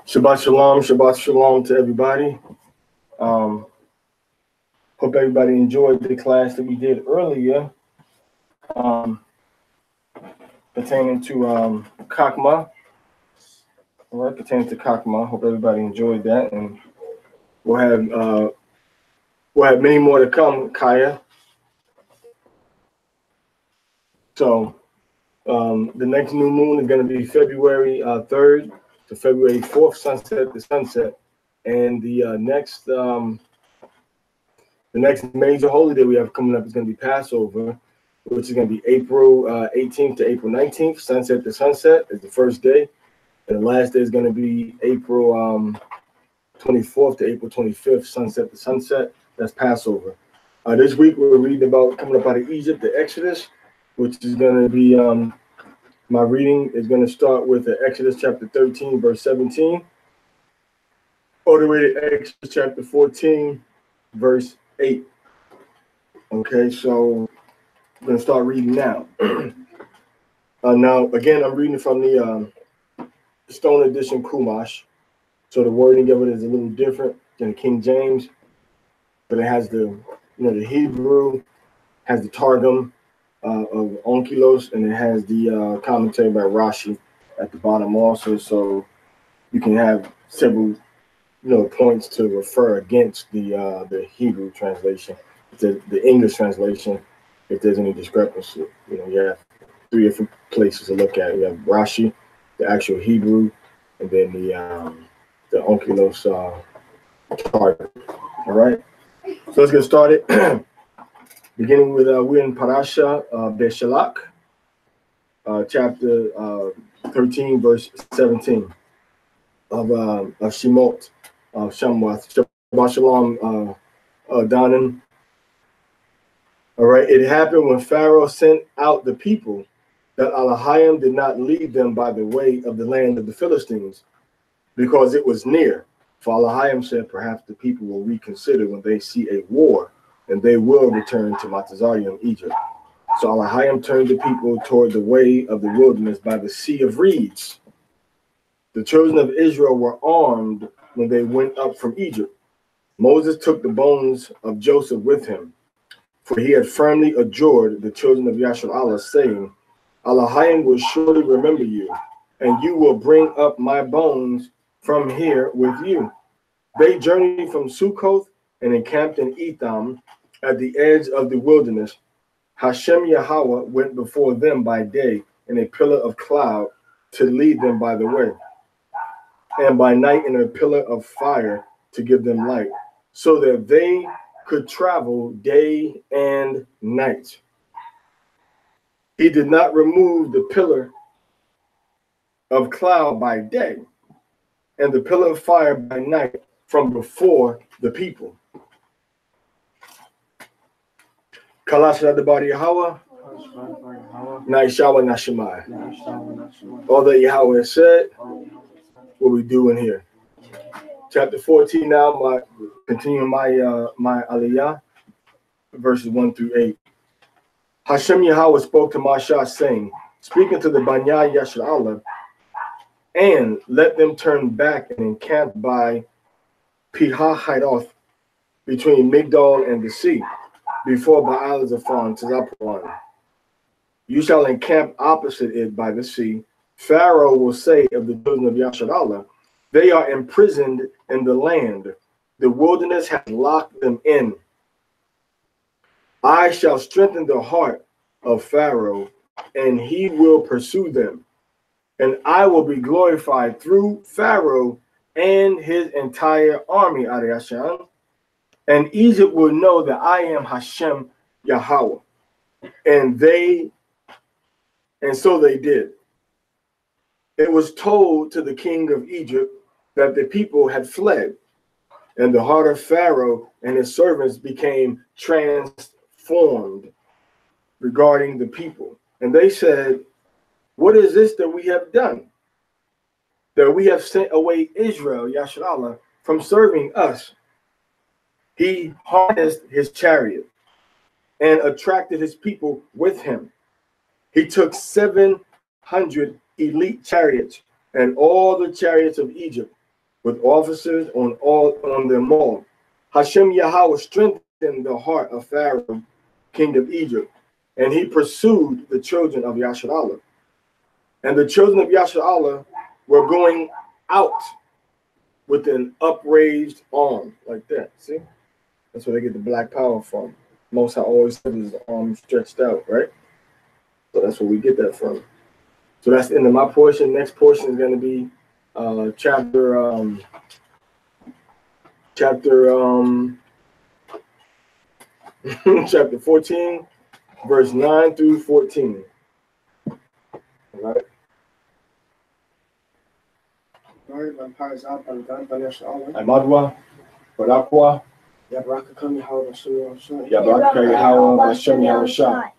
Shabbat shalom to everybody. Hope everybody enjoyed the class that we did earlier pertaining to Chakma. All right, pertaining to Chakma. Hope everybody enjoyed that, and we'll have many more to come, Kaya. So the next new moon is going to be February 3rd to February 4th, sunset to sunset, and the next major holiday we have coming up is going to be Passover, which is going to be April 18th to April 19th, sunset to sunset is the first day, and the last day is going to be April 24th to April 25th, sunset to sunset. That's Passover. This week we're reading about coming up out of Egypt, the Exodus, which is going to be my reading is going to start with Exodus chapter 13, verse 17, all the way to Exodus chapter 14, verse 8. Okay, so I'm going to start reading now. Now, again, I'm reading from the Stone Edition Chumash. So the wording of it is a little different than King James, but it has the Hebrew, has the Targum of Onkelos, and it has the commentary by Rashi at the bottom also. So you can have several points to refer against the Hebrew translation, the English translation, if there's any discrepancy. You have three different places to look at. You have Rashi, the actual Hebrew, and then the Onkelos Targum. All right, so let's get started. Beginning with we're in Parashah Beshalach, chapter 13, verse 17 of Shemot, Shabath. Shabbat shalom, Donan. All right, it happened when Pharaoh sent out the people that Elohim did not lead them by the way of the land of the Philistines, because it was near. For Elohim said, perhaps the people will reconsider when they see a war, and they will return to Matazarium, Egypt. So Elohim turned the people toward the way of the wilderness by the Sea of Reeds. The children of Israel were armed when they went up from Egypt. Moses took the bones of Joseph with him, for he had firmly adjured the children of Yasharallah, saying, Elohim will surely remember you, and you will bring up my bones from here with you. They journeyed from Sukkoth and encamped in Etham at the edge of the wilderness. Hashem Yahweh went before them by day in a pillar of cloud to lead them by the way, and by night in a pillar of fire to give them light, so that they could travel day and night. He did not remove the pillar of cloud by day and the pillar of fire by night from before the people. Kalashra the body Yahweh, Naishawa Nashimai. All that Yahweh said, what we doing here. Chapter 14 now, continuing my aliyah, verses 1 through 8. Hashem Yahweh spoke to Mashah, saying, speaking to the Banya Yasharallah, and let them turn back and encamp by Pihah-Hiroth, between Migdol and the sea, before Baal-Zephon to Zapuan. You shall encamp opposite it by the sea. Pharaoh will say of the children of Yasharallah, they are imprisoned in the land. The wilderness has locked them in. I shall strengthen the heart of Pharaoh, and he will pursue them. And I will be glorified through Pharaoh and his entire army, Ariashan. And Egypt will know that I am Hashem Yahweh. And so they did. It was told to the king of Egypt that the people had fled, and the heart of Pharaoh and his servants became transformed regarding the people. And they said, what is this that we have done? That we have sent away Israel, Yasharallah, from serving us. He harnessed his chariot and attracted his people with him. He took 700 elite chariots and all the chariots of Egypt with officers on them all. Hashem Yahweh strengthened the heart of Pharaoh, king of Egypt, and he pursued the children of Yasharallah. And the children of Yasharallah were going out with an upraised arm, like that. See? That's where they get the black power from. Most High always said his arm stretched out, right? So that's where we get that from. So that's the end of my portion. Next portion is going to be chapter chapter 14, verse 9 through 14. All right. Amadwa, Barakwa, Yabraka Yahweh Bashem Yahushua.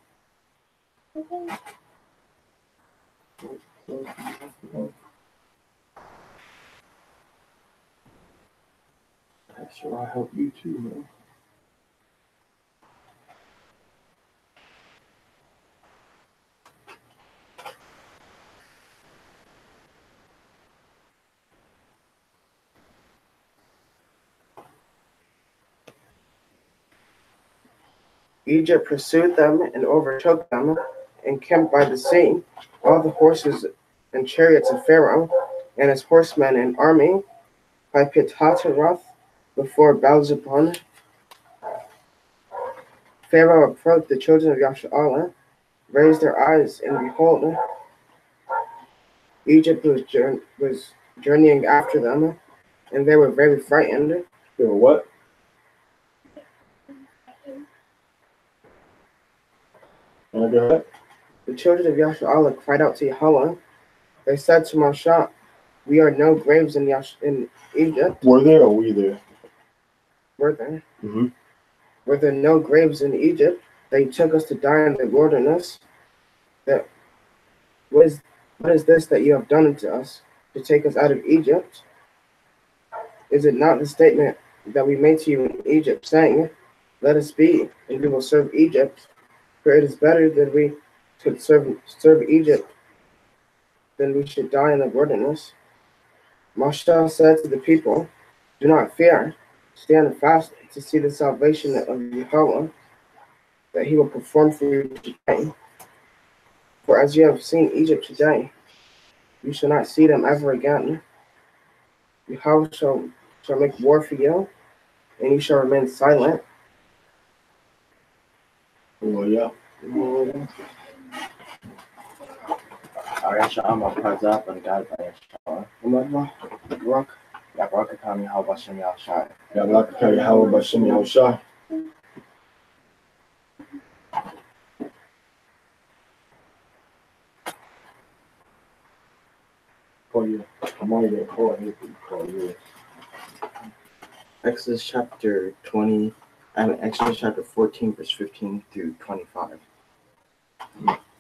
Sure, I'll help you too, man. Egypt pursued them and overtook them, encamped by the sea, all the horses and chariots of Pharaoh, and his horsemen and army, by Pithataroth, before Baal-zebub. Pharaoh approached the children of Yasharallah, raised their eyes, and behold, Egypt was journeying after them, and they were very frightened. They were what? The children of Yasharallah cried out to Yahweh. They said to Moshe, "We are no graves in Egypt." Were there or we there? Were there? Mm-hmm. Were there no graves in Egypt? They took us to die in the wilderness. What is this that you have done unto us, to take us out of Egypt? Is it not the statement that we made to you in Egypt, saying, "Let us be, and we will serve Egypt"? For it is better that we should serve Egypt than we should die in the wilderness. Moshe said to the people, "Do not fear, stand fast to see the salvation of Yahweh, that he will perform for you today. For as you have seen Egypt today, you shall not see them ever again. Yahweh shall make war for you, and you shall remain silent." Oh, yeah. Parashah Parashah and God Parashah. Yabraka Kami How Bashem Yahushua. Yabraka Yahweh Bashem Yahushua. Call you. I'm only going to call you. Exodus chapter 14, verse 15 through 25.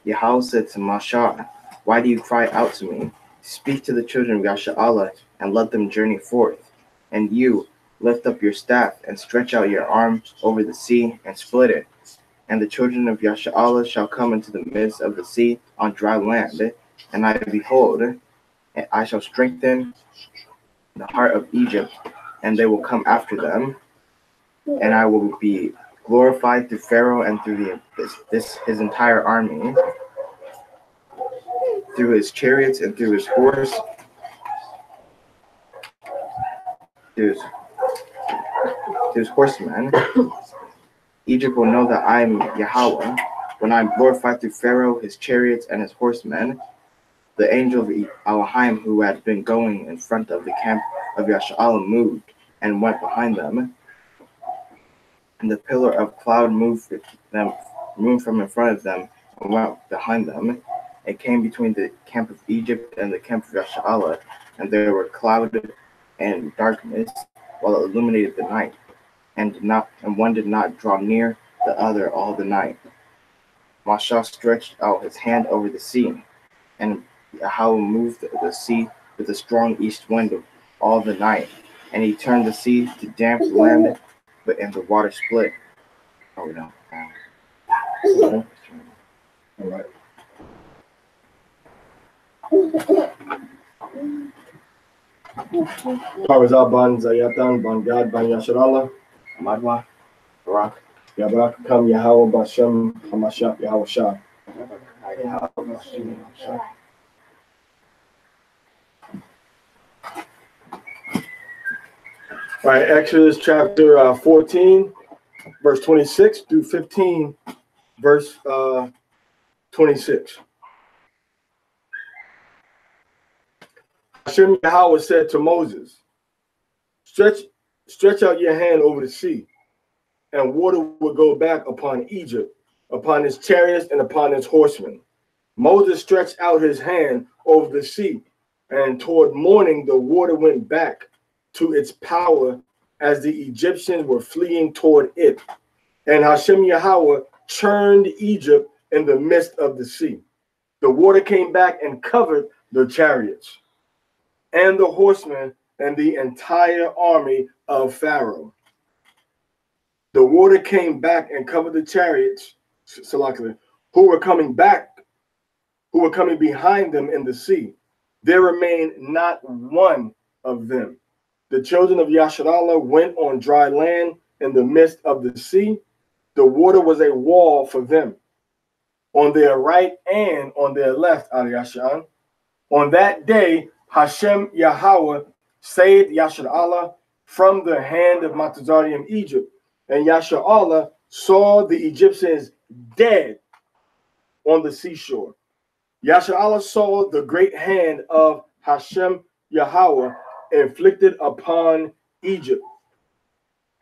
Yahweh said to Moshe, "Why do you cry out to me? Speak to the children of Yasharallah and let them journey forth. And you, lift up your staff and stretch out your arm over the sea and split it. And the children of Yasharallah shall come into the midst of the sea on dry land. And I behold, and I shall strengthen the heart of Egypt, and they will come after them. And I will be glorified through Pharaoh and through his entire army, through his chariots and through his horse, through his horsemen. Egypt will know that I am Yahweh when I am glorified through Pharaoh, his chariots, and his horsemen." The angel of Elohim, who had been going in front of the camp of Yasharallah, moved and went behind them. And the pillar of cloud moved from in front of them and went behind them. It came between the camp of Egypt and the camp of Yasharallah, and there were cloud and darkness, while it illuminated the night, and one did not draw near the other all the night. Moshe stretched out his hand over the sea, and Yahweh moved the sea with a strong east wind all the night, and he turned the sea to damp land, and the water split. Oh no. All right. Parashah ban Zayatan ban Gad ban Yasharallah. Amadwa, Barak, Yabarak kam Yahweh Bashem Hamashat Yahweh Shah. All right, Exodus chapter 14, verse 26 through 15, verse 26. Hashem Yahweh said to Moses, stretch out your hand over the sea, and water will go back upon Egypt, upon his chariots and upon his horsemen. Moses stretched out his hand over the sea, and toward morning the water went back to its power as the Egyptians were fleeing toward it. And Hashem Yahweh churned Egypt in the midst of the sea. The water came back and covered the chariots and the horsemen and the entire army of Pharaoh. The water came back and covered the chariots, who were coming behind them in the sea. There remained not one of them. The children of Yasharallah went on dry land in the midst of the sea. The water was a wall for them on their right and on their left, Aliyashan. On that day, Hashem Yahweh saved Yasharallah from the hand of Matazarian Egypt. And Yasharallah saw the Egyptians dead on the seashore. Yasharallah saw the great hand of Hashem Yahweh inflicted upon Egypt.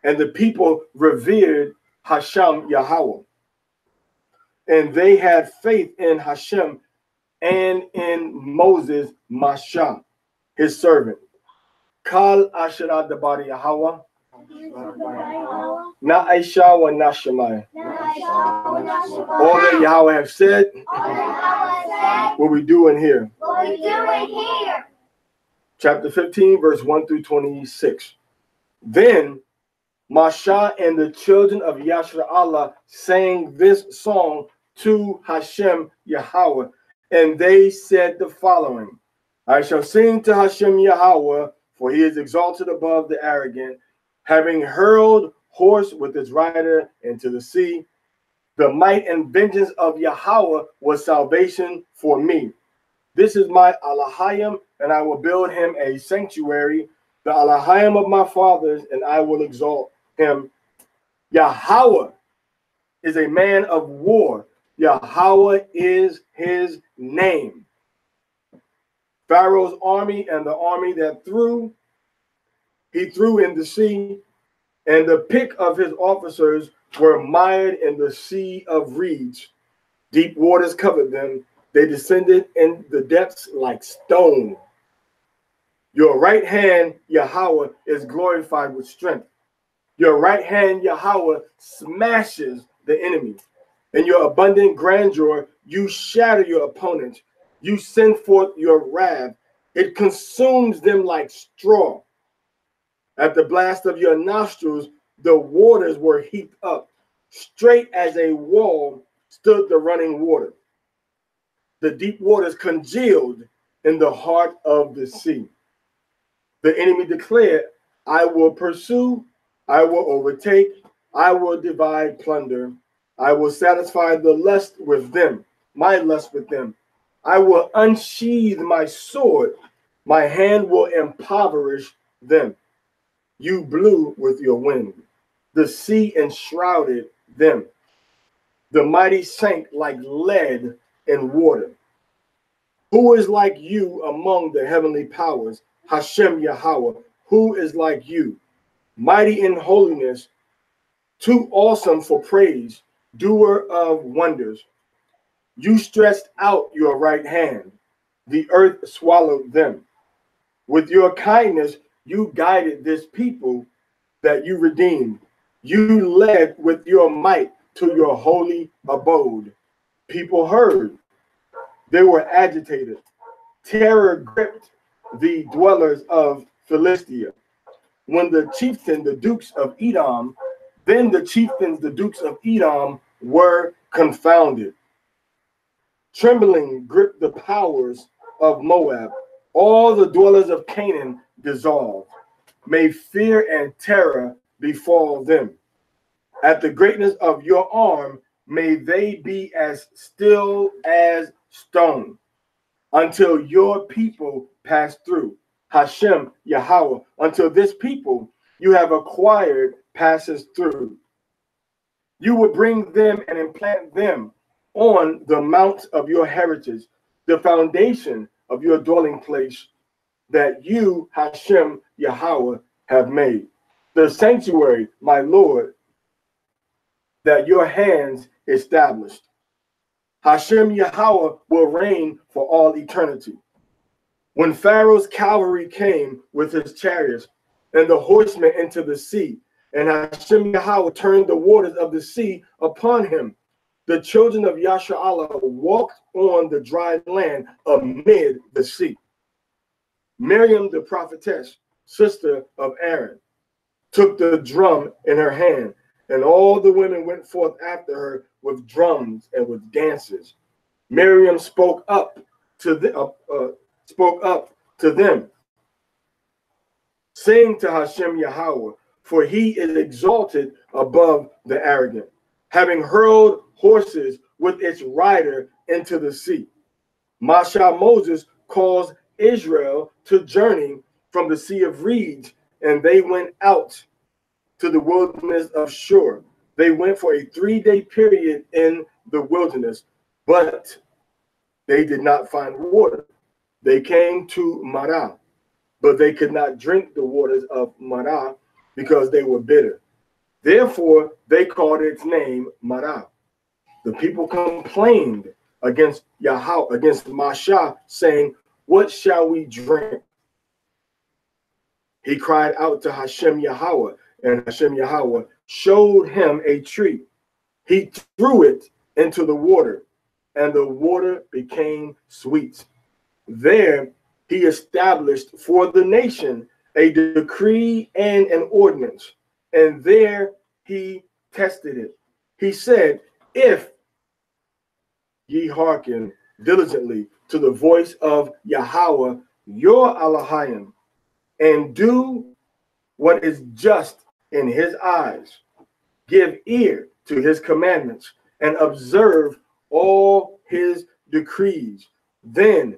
And the people revered Hashem Yahweh. And they had faith in Hashem and in Moses Masha, his servant. Kal Asherah Dabari Yahweh. Na Aisha wa Nashamai. All that Yahweh have said, what we doing here. Chapter 15, verse 1 through 26. Then Masha and the children of Yasharallah sang this song to Hashem Yahweh, and they said the following: I shall sing to Hashem Yahweh, for he is exalted above the arrogant, having hurled horse with its rider into the sea. The might and vengeance of Yahweh was salvation for me. This is my Alahayim, and I will build him a sanctuary, the Alahayim of my fathers, and I will exalt him. Yahweh is a man of war. Yahweh is his name. Pharaoh's army and the army that he threw in the sea, and the pick of his officers were mired in the sea of reeds. Deep waters covered them. They descended in the depths like stone. Your right hand, Yahweh, is glorified with strength. Your right hand, Yahweh, smashes the enemy. In your abundant grandeur, you shatter your opponents. You send forth your wrath. It consumes them like straw. At the blast of your nostrils, the waters were heaped up. Straight as a wall stood the running water. The deep waters congealed in the heart of the sea. The enemy declared, I will pursue, I will overtake, I will divide plunder. I will satisfy the lust with them, my lust with them. I will unsheathe my sword. My hand will impoverish them. You blew with your wind. The sea enshrouded them. The mighty sank like lead in water. Who is like you among the heavenly powers? Hashem Yahweh. Who is like you? Mighty in holiness, too awesome for praise, doer of wonders. You stretched out your right hand. The earth swallowed them. With your kindness, you guided this people that you redeemed. You led with your might to your holy abode. People heard. They were agitated. Terror gripped the dwellers of Philistia. When the chieftain, the dukes of Edom, then the chieftains, the dukes of Edom, were confounded. Trembling gripped the powers of Moab. All the dwellers of Canaan dissolved. May fear and terror befall them. At the greatness of your arm, may they be as still as stone until your people pass through. Hashem Yahweh, until this people you have acquired passes through. You will bring them and implant them on the mount of your heritage, the foundation of your dwelling place that you, Hashem Yahweh, have made. The sanctuary, my Lord, that your hands established. Hashem Yahweh will reign for all eternity. When Pharaoh's cavalry came with his chariots and the horsemen into the sea, and Hashem Yahweh turned the waters of the sea upon him, the children of Yashar'Allah walked on the dry land amid the sea. Miriam the prophetess, sister of Aaron, took the drum in her hand, and all the women went forth after her with drums and with dances. Miriam spoke up to them, saying to Hashem Yahweh, for he is exalted above the arrogant, having hurled horses with its rider into the sea. Masha Moses caused Israel to journey from the Sea of Reeds, and they went out to the wilderness of Shur. They went for a 3-day period in the wilderness, but they did not find water. They came to Marah, but they could not drink the waters of Marah because they were bitter. Therefore, they called its name Marah. The people complained against Yahweh, against Masha, saying, what shall we drink? He cried out to Hashem Yahweh, and Hashem Yahweh showed him a tree. He threw it into the water, and the water became sweet. There he established for the nation a decree and an ordinance, and there he tested it. He said, if ye hearken diligently to the voice of Yahweh, your Elohim, and do what is just in his eyes, give ear to his commandments, and observe all his decrees, then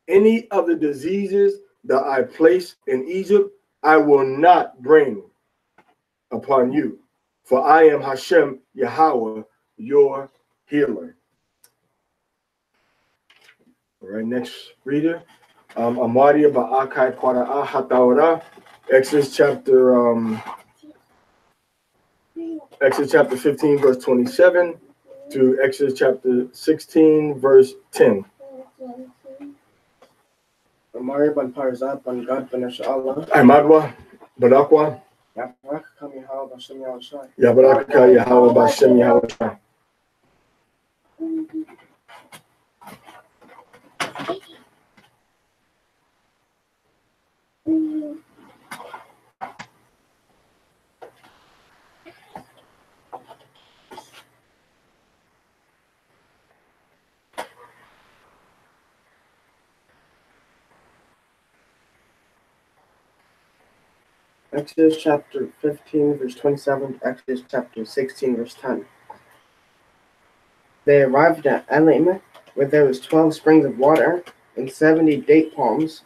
any of the diseases that I place in Egypt, I will not bring upon you. For I am Hashem Yahweh, your healer. All right, next reader. Amaria Ba'akai Parashah Hatawara, Exodus chapter 15, verse 27 to Exodus chapter 16, verse 10. Amaria ban Parashah ban God ban Beshalach. Amadwa, Badakwa. Yabarak kam Yahweh Bashem Yahushai. Yabaraka Yahweh Bashem Yahweh. Exodus chapter 15, verse 27 to Exodus chapter 16, verse 10. They arrived at Elim, where there was 12 springs of water and 70 date palms.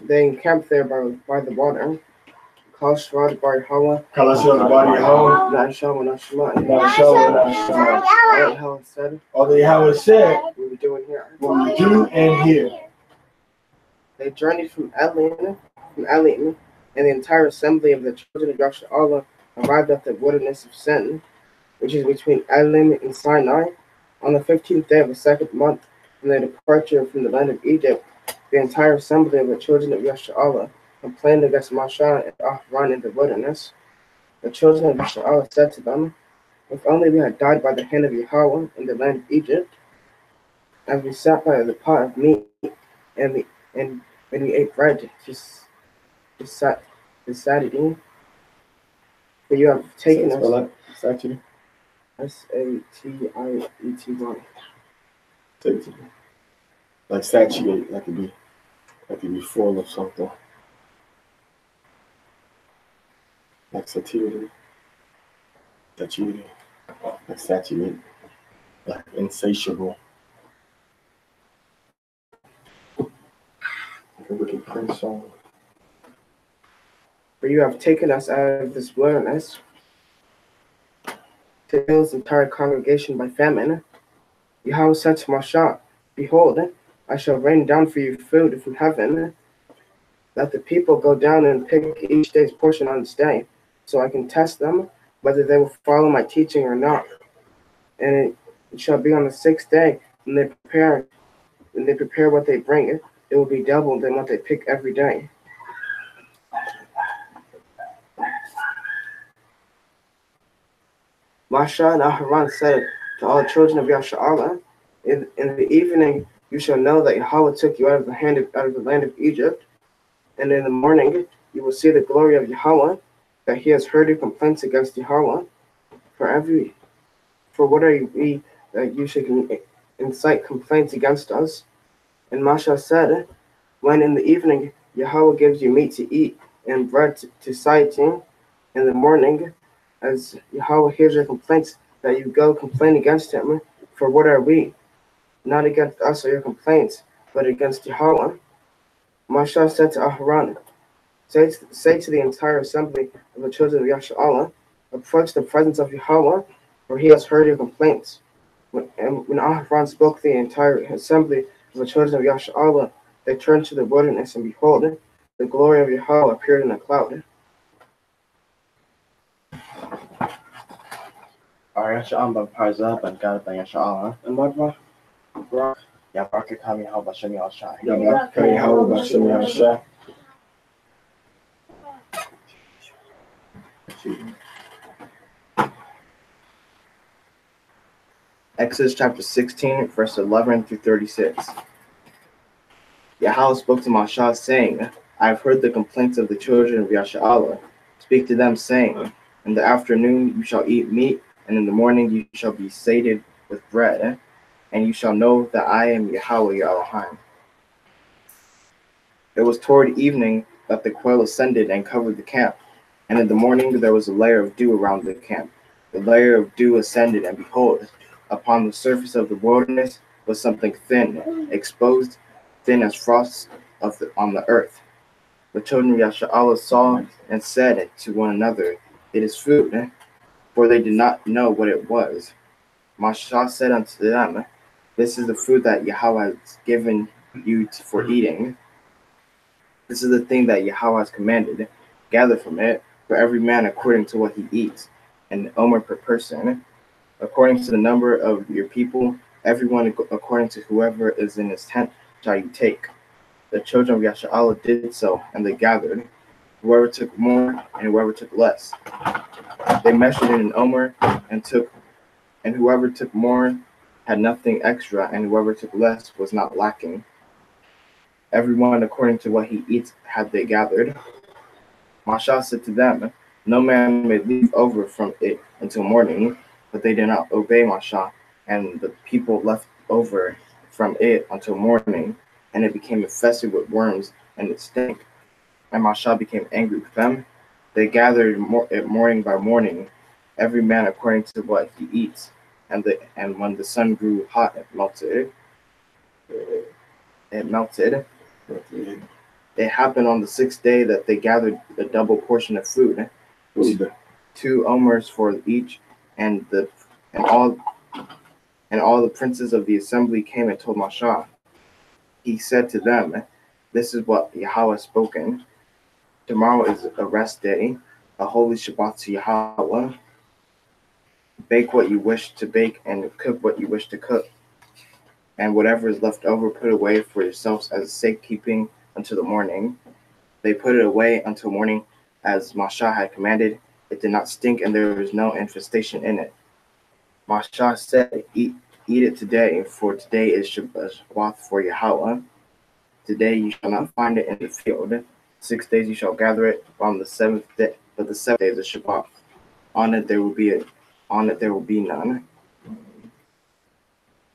They encamped there by the water. Kalshvad bar Hawa. Kalashad Bar Yahweh. Nashal and Ashma. All said. All the Yahweh said, What are we doing here? what we do and hear. They journeyed from Elim, and the entire assembly of the children of Yashar'Allah arrived at the wilderness of Sin, which is between Elim and Sinai, on the 15th day of the second month from their departure from the land of Egypt. The entire assembly of the children of Yashar'Allah complained against Masha and Ahran in the wilderness. The children of Yashar'Allah said to them, if only we had died by the hand of Yahweh in the land of Egypt, as we sat by the pot of meat, and when we ate bread, just Saturday, but you have taken us. Satiety. Satiety. Like satiate, that could be full of something. like satiety, like satiate, like insatiable. Like a wicked praise song. For you have taken us out of this wilderness to kill this entire congregation by famine. Yahweh said to Moshe, Behold, I shall rain down for you food from heaven. Let the people go down and pick each day's portion on this day, so I can test them whether they will follow my teaching or not. And it shall be on the sixth day when they prepare what they bring, it will be doubled than what they pick every day. Moshe and Aharon said to all the children of Yashar'Allah, in the evening you shall know that Yahweh took you out of the land of Egypt, and in the morning you will see the glory of Yahweh, that he has heard your complaints against Yahweh. For what are we that you should incite complaints against us? And Moshe said, when in the evening Yahweh gives you meat to eat and bread to sighting, in the morning, as Yahweh hears your complaints, that you go complain against him. For what are we? Not against us are your complaints, but against Yahweh. Moshe said to Aharon, say to the entire assembly of the children of Yashar'Allah, approach the presence of Yahweh, for he has heard your complaints. When Aharon spoke to the entire assembly of the children of Yashar'Allah, they turned to the wilderness, and behold, the glory of Yahweh appeared in a cloud. Parashah Parashah Gad Yasha'Allah. Yabarka Kami How Bashem Yashai. Yabarka Yahweh Bashem Yashai. Exodus chapter 16, verse 11 through 36. Yahweh spoke to Moshe, saying, I have heard the complaints of the children of Yashar'Allah. Speak to them, saying, in the afternoon you shall eat meat, and in the morning you shall be sated with bread, and you shall know that I am Yahweh your Elohim. It was toward evening that the quail ascended and covered the camp, and in the morning there was a layer of dew around the camp. The layer of dew ascended, and behold, upon the surface of the wilderness was something thin, exposed, thin as frost on the earth. The children of Yashar'Allah saw and said to one another, it is food, for they did not know what it was. Moshe said unto them, this is the food that Yahweh has given you for eating. This is the thing that Yahweh has commanded. Gather from it, for every man according to what he eats, an omer per person, according to the number of your people, everyone according to whoever is in his tent shall you take. The children of Yashar'Allah did so, and they gathered, whoever took more and whoever took less. They measured in an omer and whoever took more had nothing extra, and whoever took less was not lacking. Everyone according to what he eats had they gathered. Moshe said to them, no man may leave over from it until morning, but they did not obey Moshe, and the people left over from it until morning, and it became infested with worms, and it stank. And Moshe became angry with them. They gathered morning by morning, every man according to what he eats, and when the sun grew hot, it melted. It happened on the sixth day that they gathered a double portion of food, 2 omers for each, and all the princes of the assembly came and told Moshe. He said to them, this is what Yahweh has spoken. Tomorrow is a rest day, a holy Shabath to Yahweh. Bake what you wish to bake and cook what you wish to cook. And whatever is left over, put away for yourselves as a safekeeping until the morning. They put it away until morning as Moshe had commanded. It did not stink, and there was no infestation in it. Moshe said, eat it today, for today is Shabath for Yahweh. Today you shall not find it in the field. 6 days you shall gather it, on the seventh day, but the 7th day is a Shabbat. On it there will be none.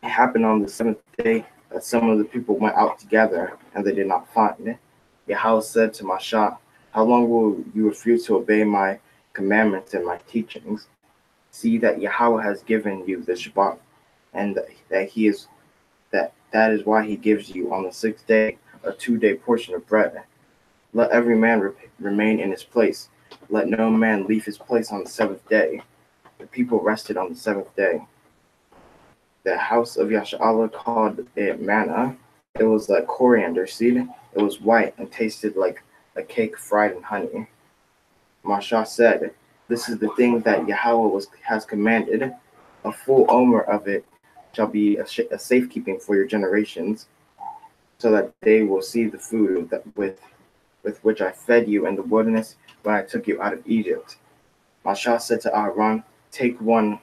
It happened on the 7th day that some of the people went out together, and they did not find it. Yahweh said to Moshe, how long will you refuse to obey my commandments and my teachings. See that Yahweh has given you the Shabath, and that is why he gives you on the 6th day a 2-day portion of bread. Let every man remain in his place. Let no man leave his place on the 7th day. The people rested on the 7th day. The house of Yashar'Allah called it manna. It was like coriander seed. It was white and tasted like a cake fried in honey. Mashah said, "This is the thing that Yahweh has commanded. A full omer of it shall be a safekeeping for your generations, so that they will see the food with which I fed you in the wilderness when I took you out of Egypt." Mashah said to Aaron, Take one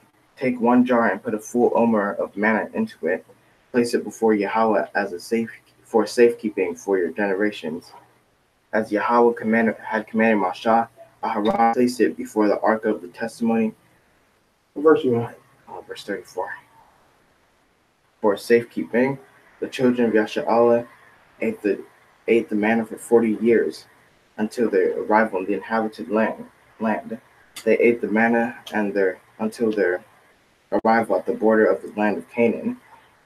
jar and put a full omer of manna into it. Place it before Yahweh as for safekeeping for your generations. As Yahweh had commanded Mashah, Aaron placed it before the ark of the testimony. Verse 1. Verse 34. For safekeeping, the children of Yashar'Allah ate the manna for 40 years until their arrival in the inhabited land. They ate the manna until their arrival at the border of the land of Canaan.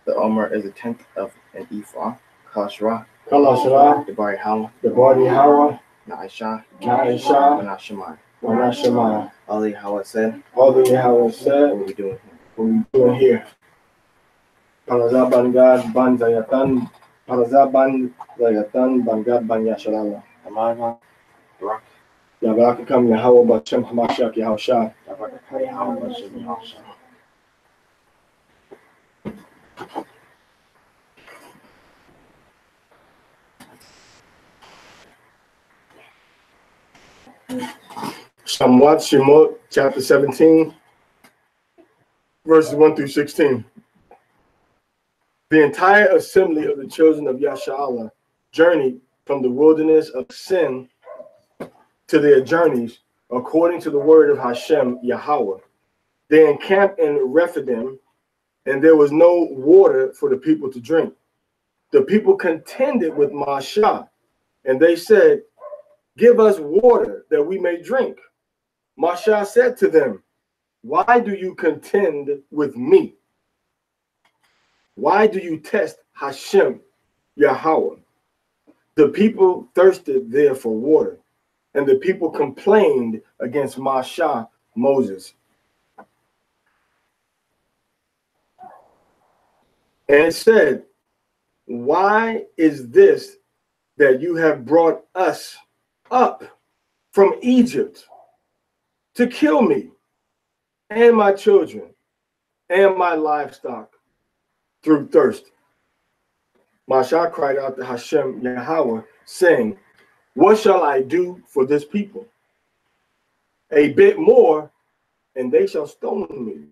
The omer is 1/10 of an ephah. Kalashra, Debari Hawa, Na'isha, Na'isha, Menashemai. Wanashama. Ali Yahweh said, All Yahweh said, what are we doing here? what we doing here? Parazaban Gad Ban Zayatan, Parazaban Zayatan, Bangad Ban Yasharala. Amaga, Barak, Yabaraka come Yahweh Bachem Hamashiach Yahushua. Yahweh, Yahweh, Yahweh. Shamwat Shemot, chapter 17, verses 1 through 16. The entire assembly of the children of Yashar'Allah journeyed from the wilderness of Sin to their journeys according to the word of Hashem Yahweh. They encamped in Rephidim, and there was no water for the people to drink. The people contended with Mashah, and they said, "Give us water that we may drink." Mashah said to them, "Why do you contend with me? Why do you test Hashem Yahweh?" The people thirsted there for water, and the people complained against Mashah, Moses. And said, "Why is this that you have brought us up from Egypt to kill me and my children and my livestock through thirst?" Mashah cried out to Hashem Yahweh, saying, "What shall I do for this people? A bit more, and they shall stone me."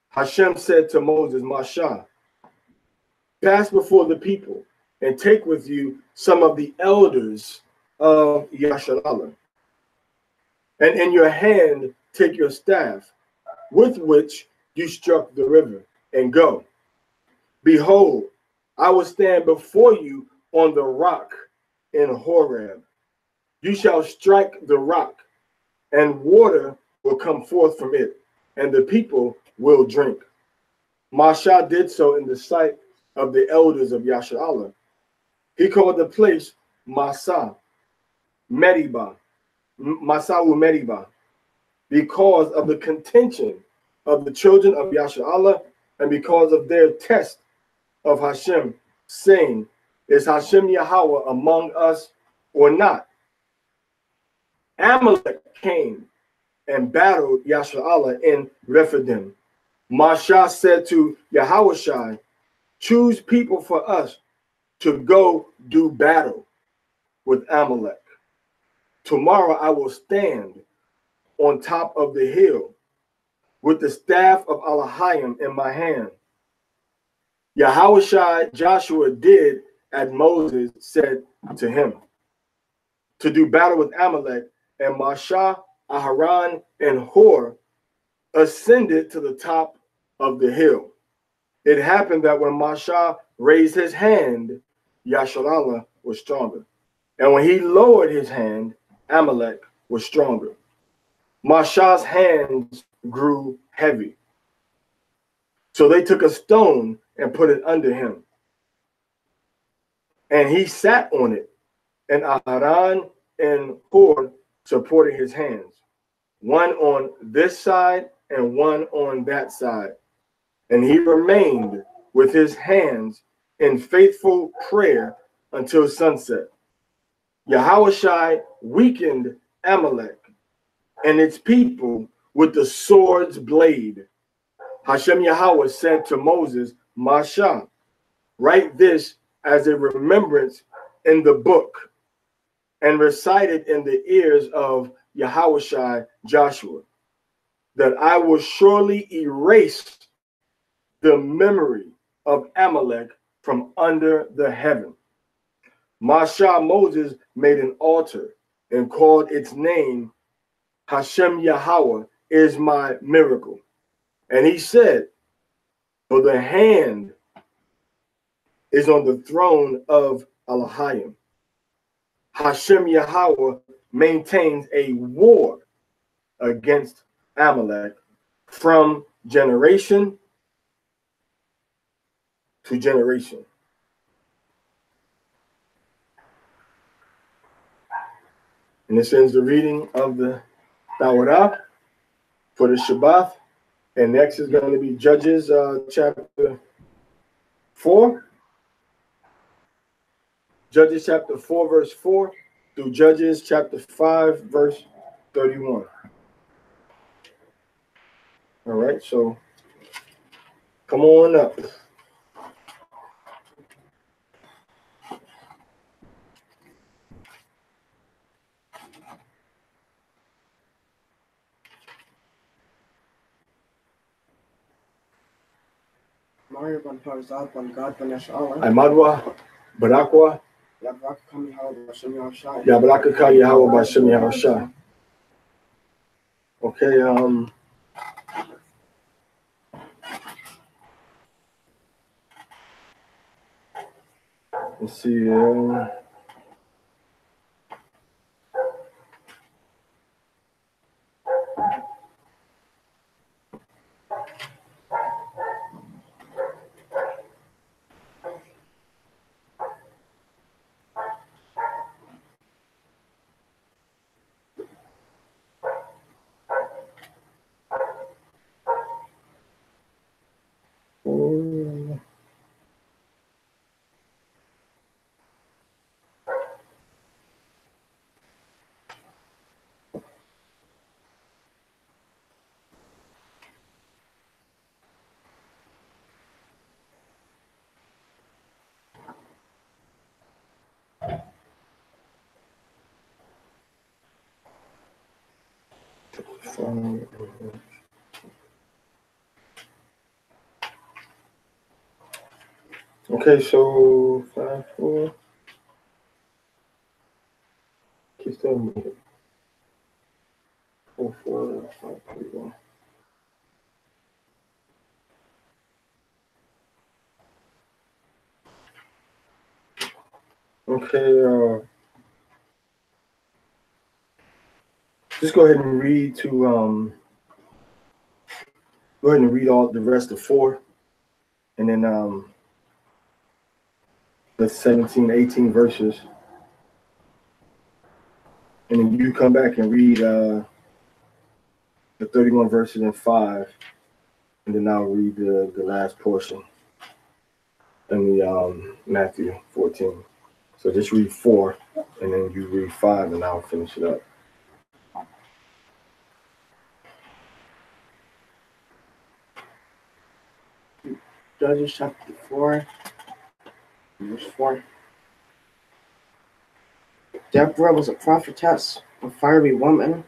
Hashem said to Moses, "Mashah, pass before the people and take with you some of the elders of Yashar'Allah. And in your hand take your staff, with which you struck the river, and go. Behold, I will stand before you on the rock in Horeb. You shall strike the rock, and water will come forth from it, and the people will drink." Mashah did so in the sight of the elders of Yashar'Allah. He called the place Masah Meribah, because of the contention of the children of Yashar'Allah and because of their test of Hashem, saying, "Is Hashem Yahweh among us or not?" Amalek came and battled Yashar'Allah in Rephidim. Mashah said to Yahushai, "Choose people for us to go do battle with Amalek. Tomorrow I will stand on top of the hill with the staff of Elohim in my hand." Yahushai Joshua did as Moses said to him, to do battle with Amalek, and Mashah, Aharon, and Hor ascended to the top of the hill. It happened that when Mashah raised his hand, Yashar'Allah was stronger. And when he lowered his hand, Amalek was stronger. Mashah's hands grew heavy. So they took a stone and put it under him. And he sat on it, and Aharon and Hur supported his hands, one on this side and one on that side. And he remained with his hands in faithful prayer until sunset. Yahushai weakened Amalek and its people with the sword's blade. Hashem Yahweh said to Moses, Mashah, write this as a remembrance in the book and recite it in the ears of Yahushai Joshua, that I will surely erase the memory of Amalek from under the heaven. Mashah Moses made an altar and called its name Hashem Yahweh is my miracle. And he said, for the hand is on the throne of Elohim. Hashem Yahweh maintains a war against Amalek from generation to generation. And this ends the reading of the Torah for the Shabath. And next is going to be Judges chapter 4. Judges chapter 4, verse 4 through Judges chapter 5, verse 31. All right, so come on up. Mario ban Parashah ban God ban Beshalach. Amadwa, Barakwa, Yabrak kami Yahweh Hashem Yahushai. Yabalaka Yahweh Bashem Yahushai. Okay, let's see. Okay, so 5-4. Keep still 4-4, 5-3-1. Okay, just go ahead and read to go ahead and read all the rest of 4, and then the 17, 18 verses, and then you come back and read the 31 verses in 5, and then I'll read the last portion in the Matthew 14. So just read 4, and then you read 5, and I'll finish it up. Judges chapter 4, verse 4. Deborah was a prophetess, a fiery woman.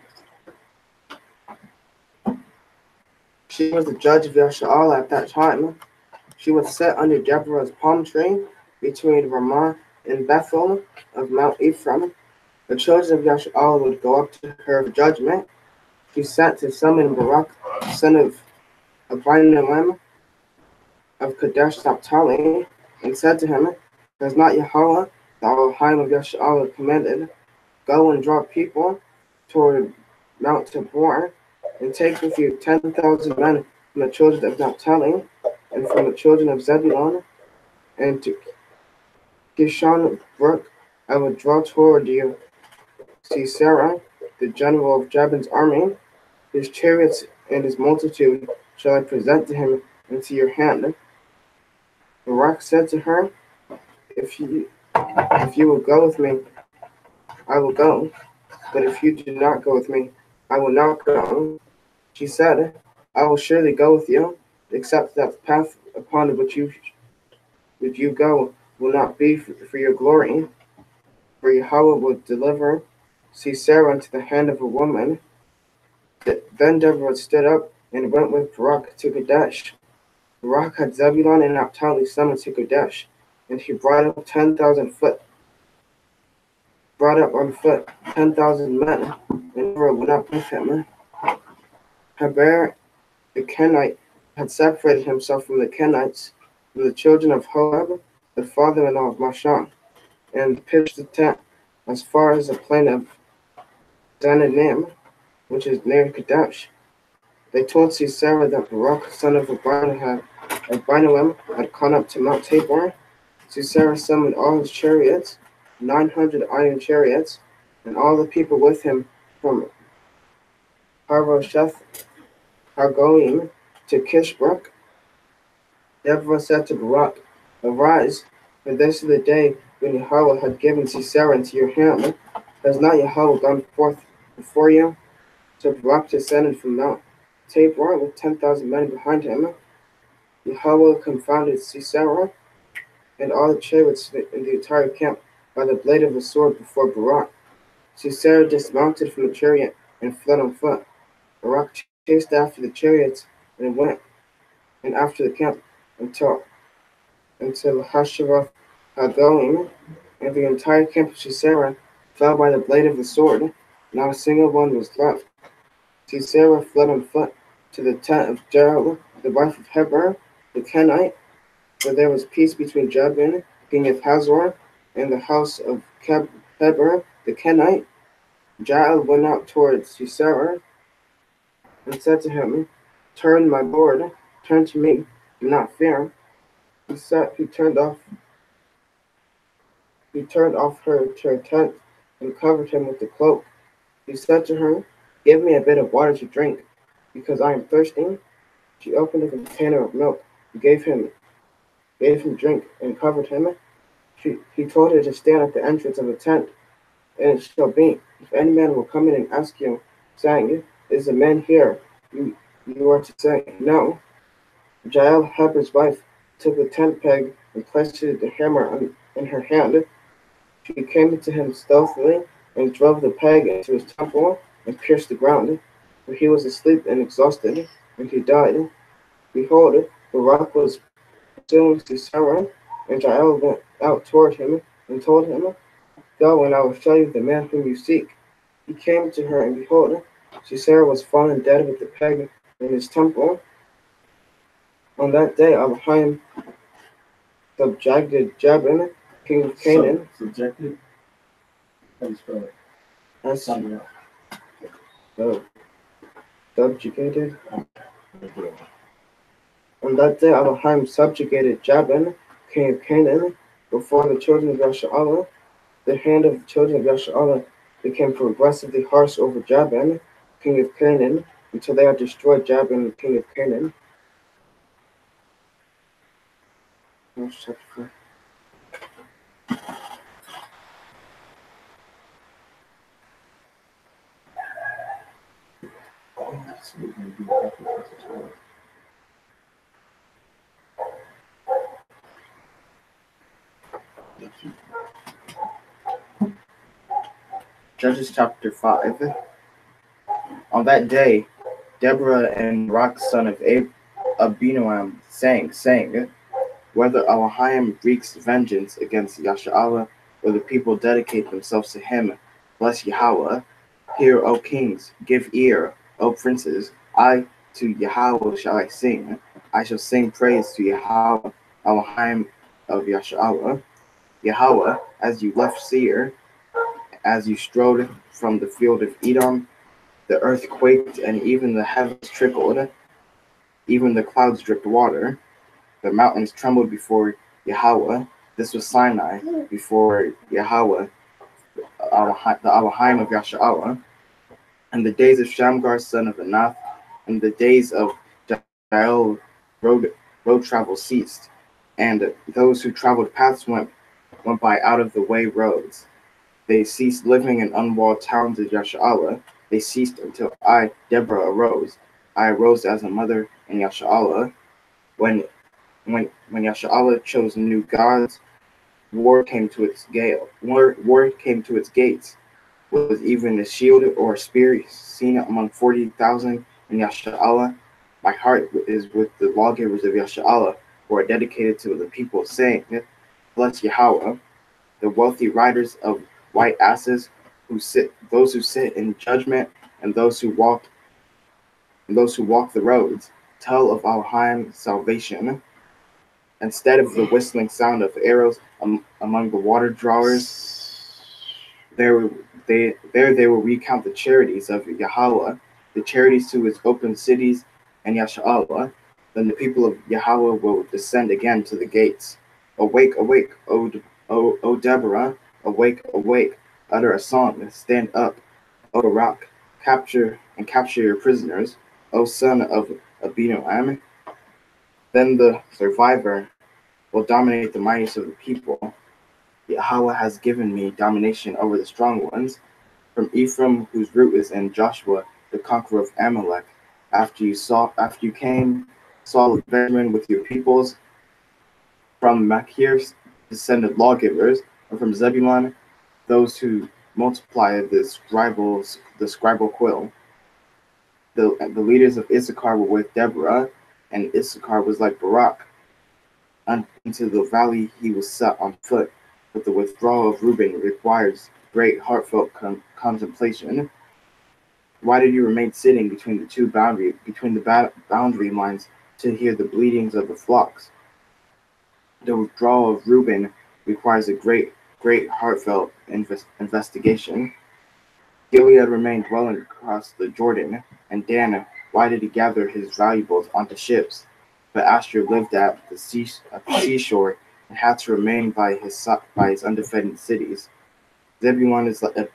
She was the judge of Yasha'al at that time. She was set under Deborah's palm tree between Ramah and Bethel of Mount Ephraim. The children of Yasha'al would go up to her for judgment. She sent to summon Barak, son of Abinoam of Kadesh Naphtali, and said to him, has not Yahweh, the Elohim of Yasha'al, commanded, go and draw people toward Mount Tabor, and take with you 10,000 men from the children of Naphtali, and from the children of Zebulun, and to Kishon Brook I will draw toward you Sisera, the general of Jabin's army. His chariots and his multitude shall I present to him into your hand. Barak said to her, If you will go with me, I will go. But if you do not go with me, I will not go. She said, I will surely go with you, except that the path upon which you go will not be for your glory. For Yahweh will deliver Sisera into the hand of a woman. Then Deborah stood up and went with Barak to Kadesh. Barak had Zebulun and Naphtali summoned to Kadesh, and he brought up on foot 10,000 men, and Deborah went up with him. Heber the Kenite had separated himself from the Kenites, from the children of Hoab, the father-in-law of Mashan, and pitched the tent as far as the plain of Zananim, which is near Kadesh. They told Sisera that Barak, son of Abinoam, had gone up to Mount Tabor. Sisera summoned all his chariots, 900 iron chariots, and all the people with him from Harosheth Hagoyim to Kishbrook. Deborah said to Barak, Arise, for this is the day when Yahweh had given Sisera into your hand. Has not Yahweh gone forth before you? So Barak descended from Mount Tabor with 10,000 men behind him. Yahweh confounded Sisera and all the chariots in the entire camp by the blade of the sword before Barak. Sisera dismounted from the chariot and fled on foot. Barak chased after the chariots and went and after the camp until Shabath Hagoyim, and the entire camp of Sisera fell by the blade of the sword. Not a single one was left. Sisera fled on foot to the tent of Jael, the wife of Heber, the Kenite, where there was peace between Jabin, king of Hazor, and the house of Heber, the Kenite. Jael went out towards Sisera and said to him, Turn, my lord, turn to me, do not fear. He turned off her tent and covered him with the cloak. He said to her, Give me a bit of water to drink, because I am thirsty. She opened a container of milk and gave him drink and covered him. He told her to stand at the entrance of the tent, and it shall be, if any man will come in and ask you, saying, Is the man here? You are to say, No. Jael, Heber's wife, took the tent peg and placed the hammer in her hand. She came to him stealthily and drove the peg into his temple and pierced the ground. For he was asleep and exhausted, and he died. Behold, Barak was pursuing Sisera, and Jael went out toward him and told him, Go, and I will show you the man whom you seek. He came to her, and behold, Sisera was fallen dead with the peg in his temple. On that day, Elohim subjected Jabin, king of Canaan. Subjected? How do you spell it? As subjugated. On that day, Elohim subjugated Jabin, king of Canaan, before the children of Beshalach. The hand of the children of Beshalach became progressively harsh over Jabin, king of Canaan, until they had destroyed Jabin, king of Canaan. Chapter 4. Judges chapter 5. On that day, Deborah and Barak son of Abinoam sang, saying, Whether Elohim wreaks vengeance against Yasha'Allah, or the people dedicate themselves to him, bless Yahweh. Hear, O kings, give ear, O princes. I to Yahweh shall I sing. I shall sing praise to Yahweh, Elohim of Yasha'Allah. Yahweh, as you left Seir, as you strode from the field of Edom. The earth quaked, and even the heavens trickled. Even the clouds dripped water. The mountains trembled before Yahweh. This was Sinai before Yahweh, the Elohim of Yasha'Allah. And the days of Shamgar, son of Anath, and the days of Jael, road travel ceased, and those who traveled paths went by out of the way roads. They ceased living in unwalled towns of Yasha'Allah. They ceased until I, Deborah, arose. I arose as a mother in Yasha'Allah. When Yasha'Allah chose new gods, war came to its gates. Was even a shield or a spear seen among 40,000 in Yasha'Allah? My heart is with the lawgivers of Yasha'Allah, who are dedicated to the people, saying, bless Yahweh, the wealthy riders of white asses, those who sit in judgment, and those who walk the roads. Tell of Elohim's salvation. Instead of the whistling sound of arrows among the water drawers, they will recount the charities of Yahweh, the charities to his open cities and Yasha'Allah. Then the people of Yahweh will descend again to the gates. Awake, awake, O Deborah, awake, awake, utter a song, stand up, O Barak, capture your prisoners, O son of Abinoam. Then the survivor will dominate the mightiest of the people. Yahweh has given me domination over the strong ones, from Ephraim, whose root is in Joshua, the conqueror of Amalek. After you came, Saul of Benjamin with your peoples, from Machir descended lawgivers, and from Zebulun, those who multiplied the scribal quill. The leaders of Issachar were with Deborah, and Issachar was like Barak. Into the valley he was set on foot, but the withdrawal of Reuben requires great heartfelt contemplation. Why did you remain sitting between the boundary lines to hear the bleatings of the flocks? The withdrawal of Reuben requires a great heartfelt investigation. Gilead remained dwelling across the Jordan, and Dan, why did he gather his valuables onto ships? But Asher lived at the seashore and had to remain by his undefended cities. Zebulun is a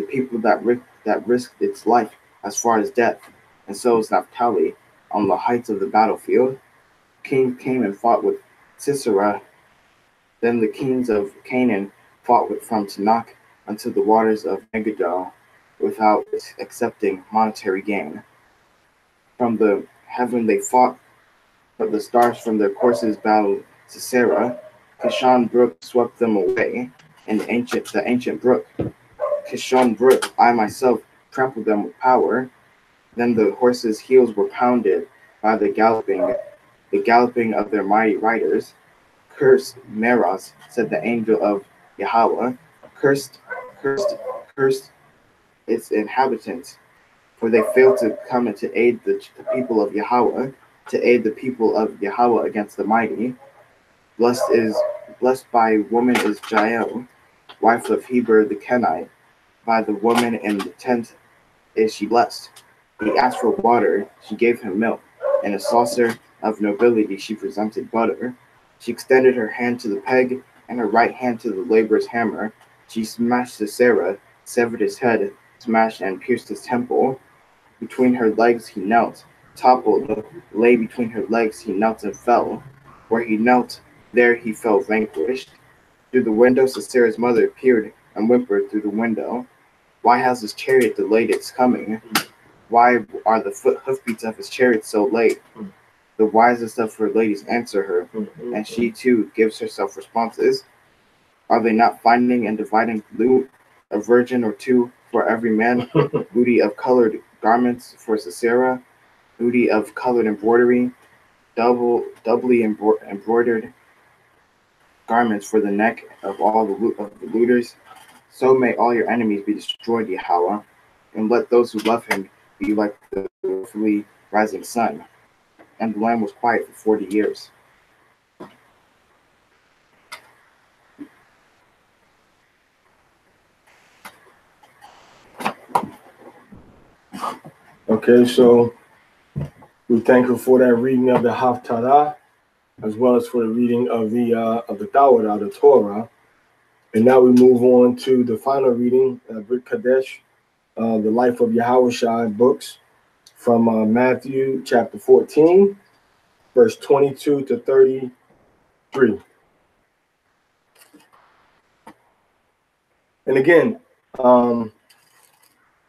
people that risked its life as far as death, and so is Naphtali on the heights of the battlefield. King came and fought with Sisera. Then the kings of Canaan fought from Tanakh unto the waters of Megiddo, without accepting monetary gain. From the heaven they fought, but the stars from their courses battled Sisera. Kishon brook swept them away, and the ancient brook. Kishon brook, I myself trampled them with power. Then the horses' heels were pounded by the galloping of their mighty riders. Cursed Meroz, said the angel of Yahweh, cursed its inhabitants, for they failed to come and to aid the people of Yahweh, to aid the people of Yahweh against the mighty. Blessed by woman is Jael, wife of Heber the Kenite. By the woman in the tent is she blessed. He asked for water, she gave him milk. In a saucer of nobility she presented butter. She extended her hand to the peg, and her right hand to the laborer's hammer. She smashed Sisera, severed his head, smashed and pierced his temple. Between her legs he knelt, toppled, lay between her legs he knelt and fell. Where he knelt, there he fell vanquished. Through the window Sisera's mother appeared and whimpered through the window. Why has his chariot delayed its coming? Why are the hoofbeats of his chariot so late? The wisest of her ladies answer her, and she too gives herself responses. Are they not finding and dividing loot, a virgin or two for every man, booty of colored garments for Sisera, booty of colored embroidery, doubly embroidered garments for the neck of all the looters? So may all your enemies be destroyed, Yahweh, and let those who love him be like the fully rising sun. And the land was quiet for 40 years. Okay, so we thank you for that reading of the Haftarah, as well as for the reading of the Torah, the Torah. And now we move on to the final reading, Brit Kadesh, the Life of Yahushua books, from Matthew chapter 14, verse 22 to 33. And again,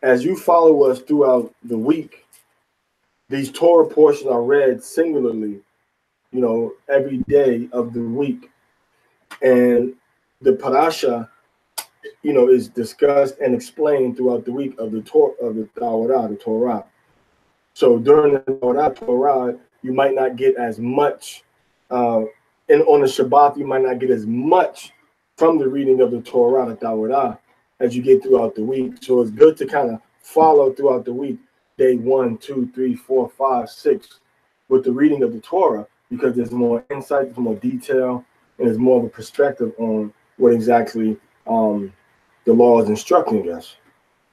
as you follow us throughout the week, these Torah portions are read singularly, every day of the week. And the Parashah, is discussed and explained throughout the week of the Torah. So during the Torah, you might not get as much, and on the Shabath, you might not get as much from the reading of the Torah, as you get throughout the week. So it's good to kind of follow throughout the week, day 1, 2, 3, 4, 5, 6, with the reading of the Torah, because there's more insight, there's more detail, and there's more of a perspective on what exactly the law is instructing us.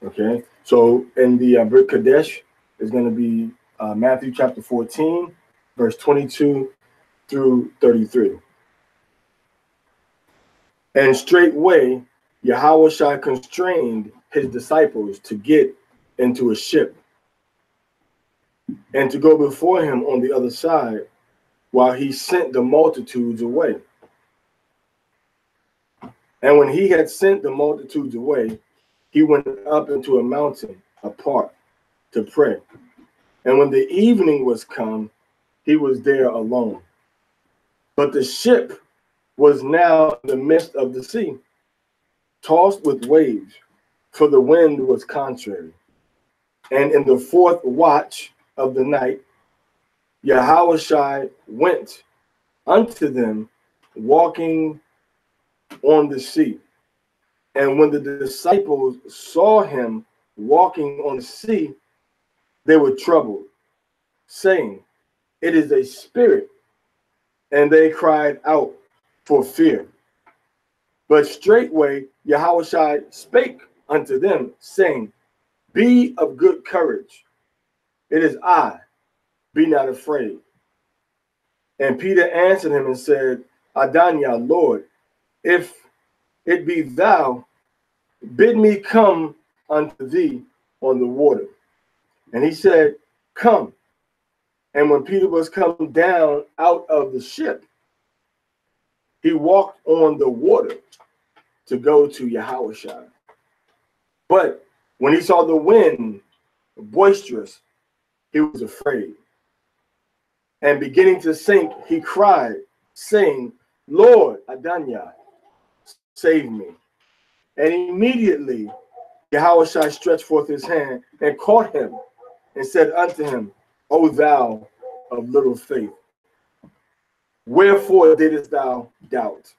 Okay, so in the Brit Kadesh is going to be Matthew chapter 14, verse 22 through 33. And straightway Yahushua constrained his disciples to get into a ship and to go before him on the other side, while he sent the multitudes away. And when he had sent the multitudes away, he went up into a mountain apart to pray. And when the evening was come, he was there alone. But the ship was now in the midst of the sea, tossed with waves, for the wind was contrary. And in the fourth watch of the night, Yahushua went unto them, walking on the sea. And when the disciples saw him walking on the sea, they were troubled, saying, "It is a spirit." And they cried out for fear. But straightway Yahushua spake unto them, saying, "Be of good courage. It is I. Be not afraid." And Peter answered him and said, "Adonai, Lord, if it be thou, bid me come unto thee on the water." And he said, "Come." And when Peter was come down out of the ship, he walked on the water to go to Yahushua. But when he saw the wind boisterous, he was afraid. And beginning to sink, he cried, saying, "Lord, Adonai, save me." And immediately Yahushua stretched forth his hand and caught him and said unto him, "O thou of little faith, wherefore didst thou doubt?"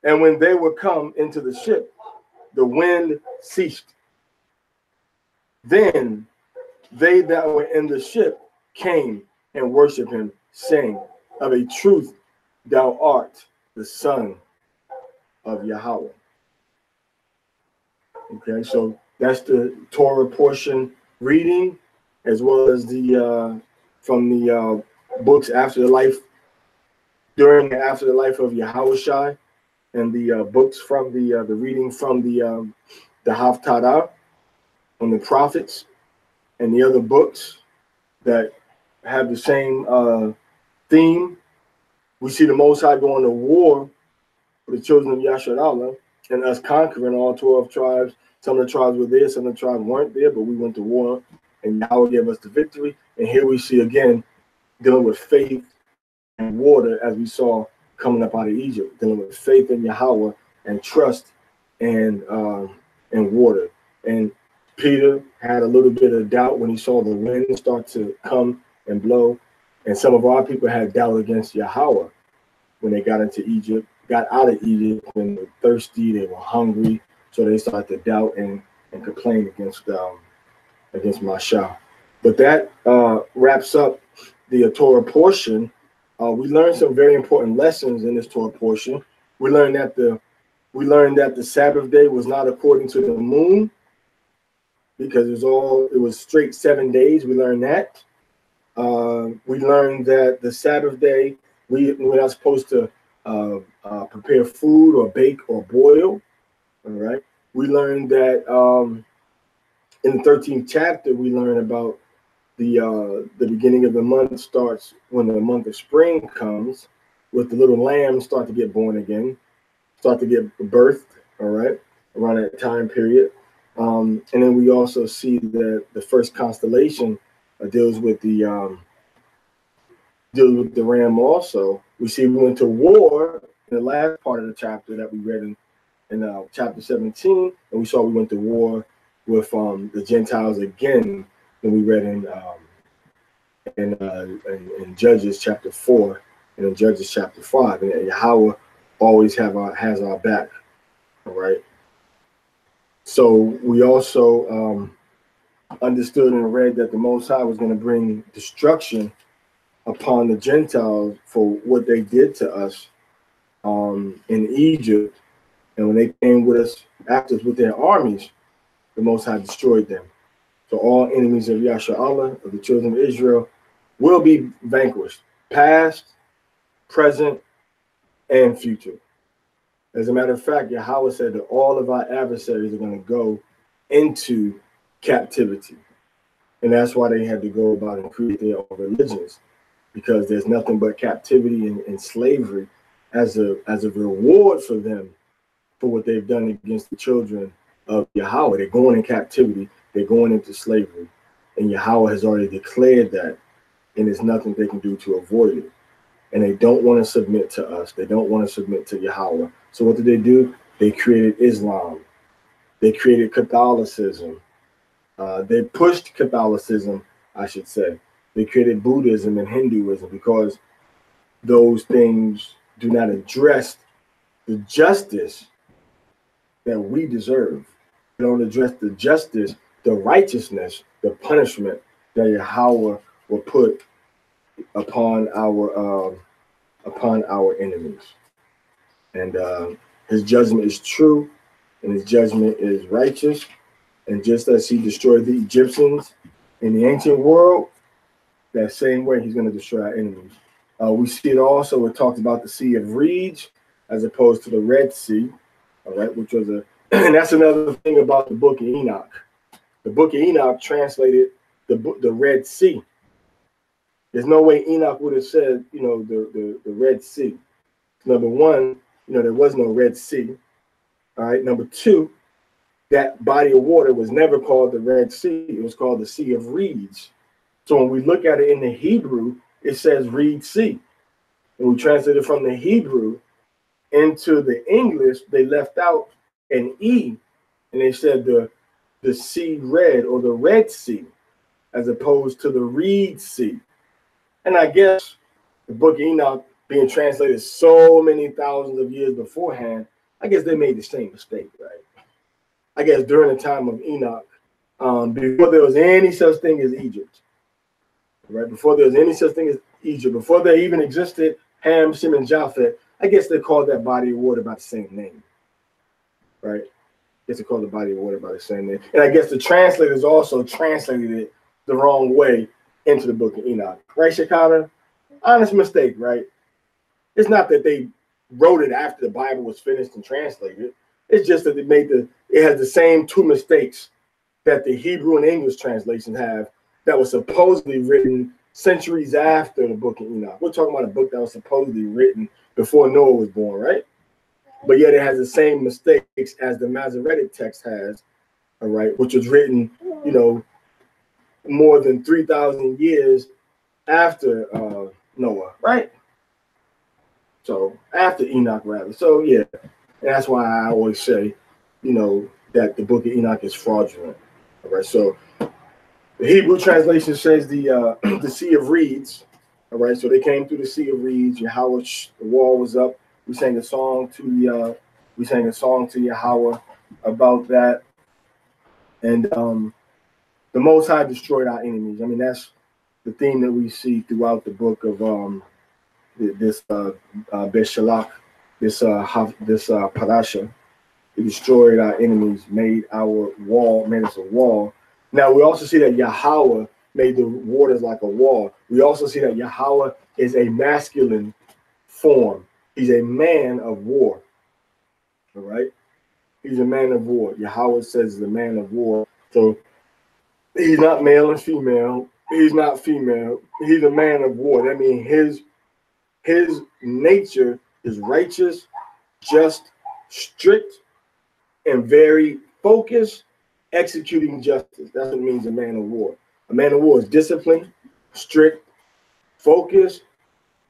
And when they were come into the ship, the wind ceased. Then they that were in the ship came and worshiped him, saying, "Of a truth, thou art the Son of Yahweh." Okay, so that's the Torah portion reading, as well as the from the books after the life, during and after the life of Yahushua, and the books from the reading from the Haftarah on the prophets, and the other books that have the same theme. We see the Most High going to war for the children of Yasharallah, and us conquering all 12 tribes. Some of the tribes were there, some of the tribes weren't there, but we went to war, and Yahweh gave us the victory. And here we see again dealing with faith and water, as we saw coming up out of Egypt, dealing with faith in Yahweh and trust and water. And Peter had a little bit of doubt when he saw the wind start to come and blow. And some of our people had doubt against Yahweh when they got into Egypt, got out of Egypt, when they were thirsty, they were hungry. So they started to doubt and complain against Masha. But that wraps up the Torah portion. We learned some very important lessons in this Torah portion. We learned that the Sabbath day was not according to the moon, because it was straight 7 days. We learned that. We learned that the Sabbath day, we're not supposed to prepare food or bake or boil. All right. We learned that in the 13th chapter, we learn about the beginning of the month starts when the month of spring comes, with the little lambs start to get born again, start to get birthed. All right, around that time period. And then we also see that the first constellation deals with the ram. Also, we see we went to war in the last part of the chapter that we read in chapter 17, and we saw we went to war with the Gentiles again. And we read in Judges chapter 4 and in Judges chapter 5, and Yahweh always has our back. All right. So we also understood and read that the Most High was going to bring destruction upon the Gentiles for what they did to us in Egypt. And when they came with us after us with their armies, the Most High destroyed them. So all enemies of Yahshua Allah, of the children of Israel, will be vanquished, past, present, and future. As a matter of fact, Yahweh said that all of our adversaries are going to go into captivity. And that's why they had to go about and create their own religions, because there's nothing but captivity and slavery as a reward for them for what they've done against the children of Yahweh. They're going in captivity. They're going into slavery. And Yahweh has already declared that, and there's nothing they can do to avoid it. And they don't want to submit to us. They don't want to submit to Yahweh. So what did they do? They created Islam. They created Catholicism. They pushed Catholicism, I should say. They created Buddhism and Hinduism because those things do not address the justice that we deserve. They don't address the justice, the righteousness, the punishment that Yahweh will put upon our enemies. And his judgment is true, and his judgment is righteous. And just as he destroyed the Egyptians in the ancient world, that same way he's going to destroy our enemies. We see it also, it talks about the Sea of Reeds as opposed to the Red Sea, all right, which was and that's another thing about the book of Enoch. The book of Enoch translated the Red Sea. There's no way Enoch would have said, the Red Sea. Number one, there was no Red Sea. All right. Number two, that body of water was never called the Red Sea. It was called the Sea of Reeds. So when we look at it in the Hebrew, it says Reed Sea. And we translate it from the Hebrew into the English, they left out an E, and they said the Sea Red, or the Red Sea, as opposed to the Reed Sea. And I guess the book of Enoch being translated so many thousands of years beforehand, I guess they made the same mistake, right? I guess during the time of Enoch, before there was any such thing as Egypt, right? Before there was any such thing as Egypt, before there even existed Ham, Shem, and Japheth, I guess they called that body of water by the same name, right? I guess they called the body of water by the same name. And I guess the translators also translated it the wrong way into the book of Enoch, right, Shekata? Honest mistake, right? It's not that they wrote it after the Bible was finished and translated. It's just that it has the same two mistakes that the Hebrew and English translations have that was supposedly written centuries after the book of Enoch. We're talking about a book that was supposedly written before Noah was born, right? But yet it has the same mistakes as the Masoretic text has, all right, which was written, more than 3,000 years after Noah, right? So after Enoch, rather. So yeah, and that's why I always say, that the book of Enoch is fraudulent. All right. So the Hebrew translation says the Sea of Reeds. All right. So they came through the Sea of Reeds. Yahweh, the wall was up. We sang a song to Yahweh about that. And the Most High destroyed our enemies. I mean, that's the theme that we see throughout the book of this Beshalach, this Parashah. He destroyed our enemies, made us a wall Now we also see that Yahweh made the waters like a wall. We also see that Yahweh is a masculine form. He's a man of war. All right. He's a man of war. Yahweh says he's a man of war. So he's not male and female. He's not female. He's a man of war. That means his nature is righteous, just, strict, and very focused, executing justice. That's what it means, a man of war. A man of war is disciplined, strict, focused,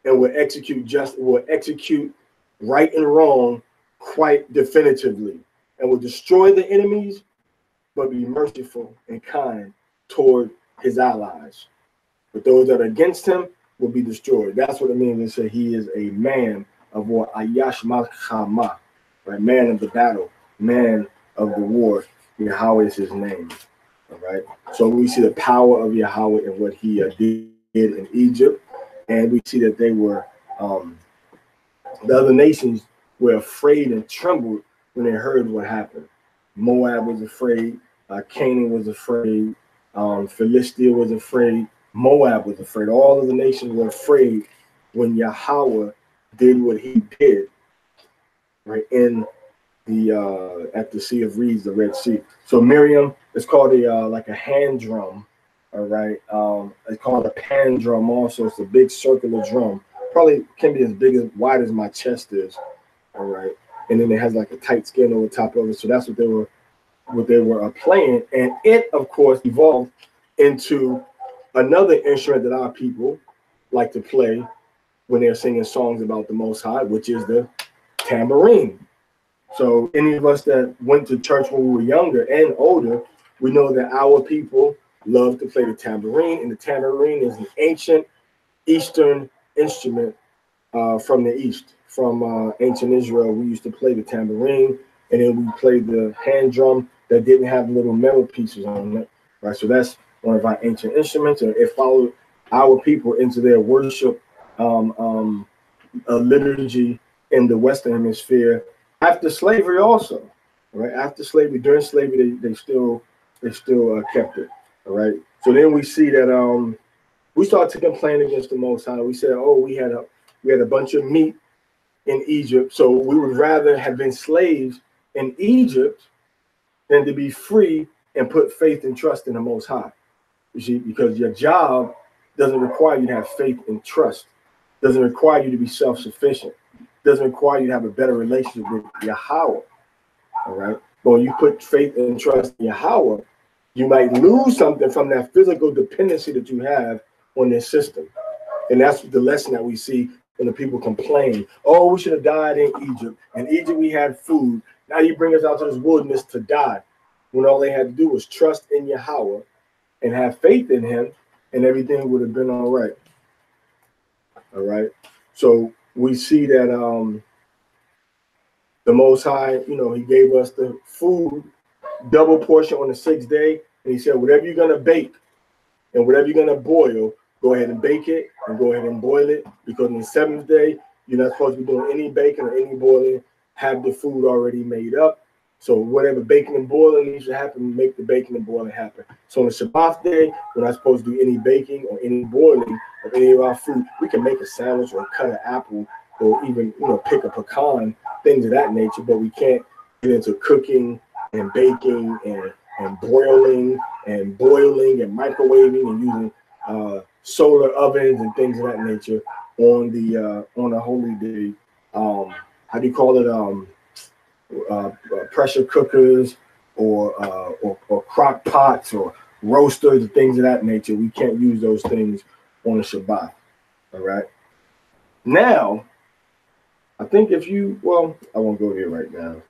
and will execute right and wrong quite definitively, and will destroy the enemies, but be merciful and kind toward his allies. But those that are against him will be destroyed. That's what it means to say he is a man of war. Ayash Malchama, right? Man of the battle, man of the war. Yahweh is his name. All right. So we see the power of Yahweh and what he did in Egypt, and we see that they were the other nations were afraid and trembled when they heard what happened. Moab was afraid. Canaan was afraid. Philistia was afraid. Moab was afraid. All of the nations were afraid when Yahweh did what he did, right, in the at the Sea of Reeds, the Red Sea. So Miriam is called a like a hand drum. All right. It's called a pan drum also. It's a big circular drum. Probably can be as big as wide as my chest is. All right. And then it has like a tight skin over top of it. So that's what they were playing. And it, of course, evolved into another instrument that our people like to play when they're singing songs about the Most High, which is the tambourine. So any of us that went to church when we were younger and older, we know that our people love to play the tambourine, and the tambourine is an ancient Eastern instrument from the East. From ancient Israel, we used to play the tambourine, and then we played the hand drum that didn't have little metal pieces on it, right? So that's one of our ancient instruments, and it followed our people into their worship liturgy in the Western Hemisphere after slavery, also, right? After slavery, during slavery, they still kept it, all right? So then we see that we started to complain against the Most High. We said, oh, we had a bunch of meat in Egypt, so we would rather have been slaves in Egypt than to be free and put faith and trust in the Most High. You see, because your job doesn't require you to have faith and trust, doesn't require you to be self-sufficient, doesn't require you to have a better relationship with Yahweh. All right. But when you put faith and trust in Yahweh, you might lose something from that physical dependency that you have on this system. And that's the lesson that we see when the people complain. Oh, we should have died in Egypt. In Egypt, we had food. Now you bring us out to this wilderness to die. When all they had to do was trust in Yahweh and have faith in him, and everything would have been all right. All right. So we see that the Most High, he gave us the food, double portion on the 6th day. And he said, whatever you're going to bake and whatever you're going to boil, go ahead and bake it and go ahead and boil it. Because on the 7th day, you're not supposed to be doing any baking or any boiling. Have the food already made up. So whatever baking and boiling needs to happen, make the baking and boiling happen. So on the Shabath day, we're not supposed to do any baking or any boiling of any of our food. We can make a sandwich or cut an apple or even, pick a pecan, things of that nature, but we can't get into cooking and baking and broiling and boiling and microwaving and using solar ovens and things of that nature on a holy day. How do you call it? Pressure cookers or crock pots or roasters and things of that nature. We can't use those things on the Shabbat. All right. Now, I think I won't go there right now.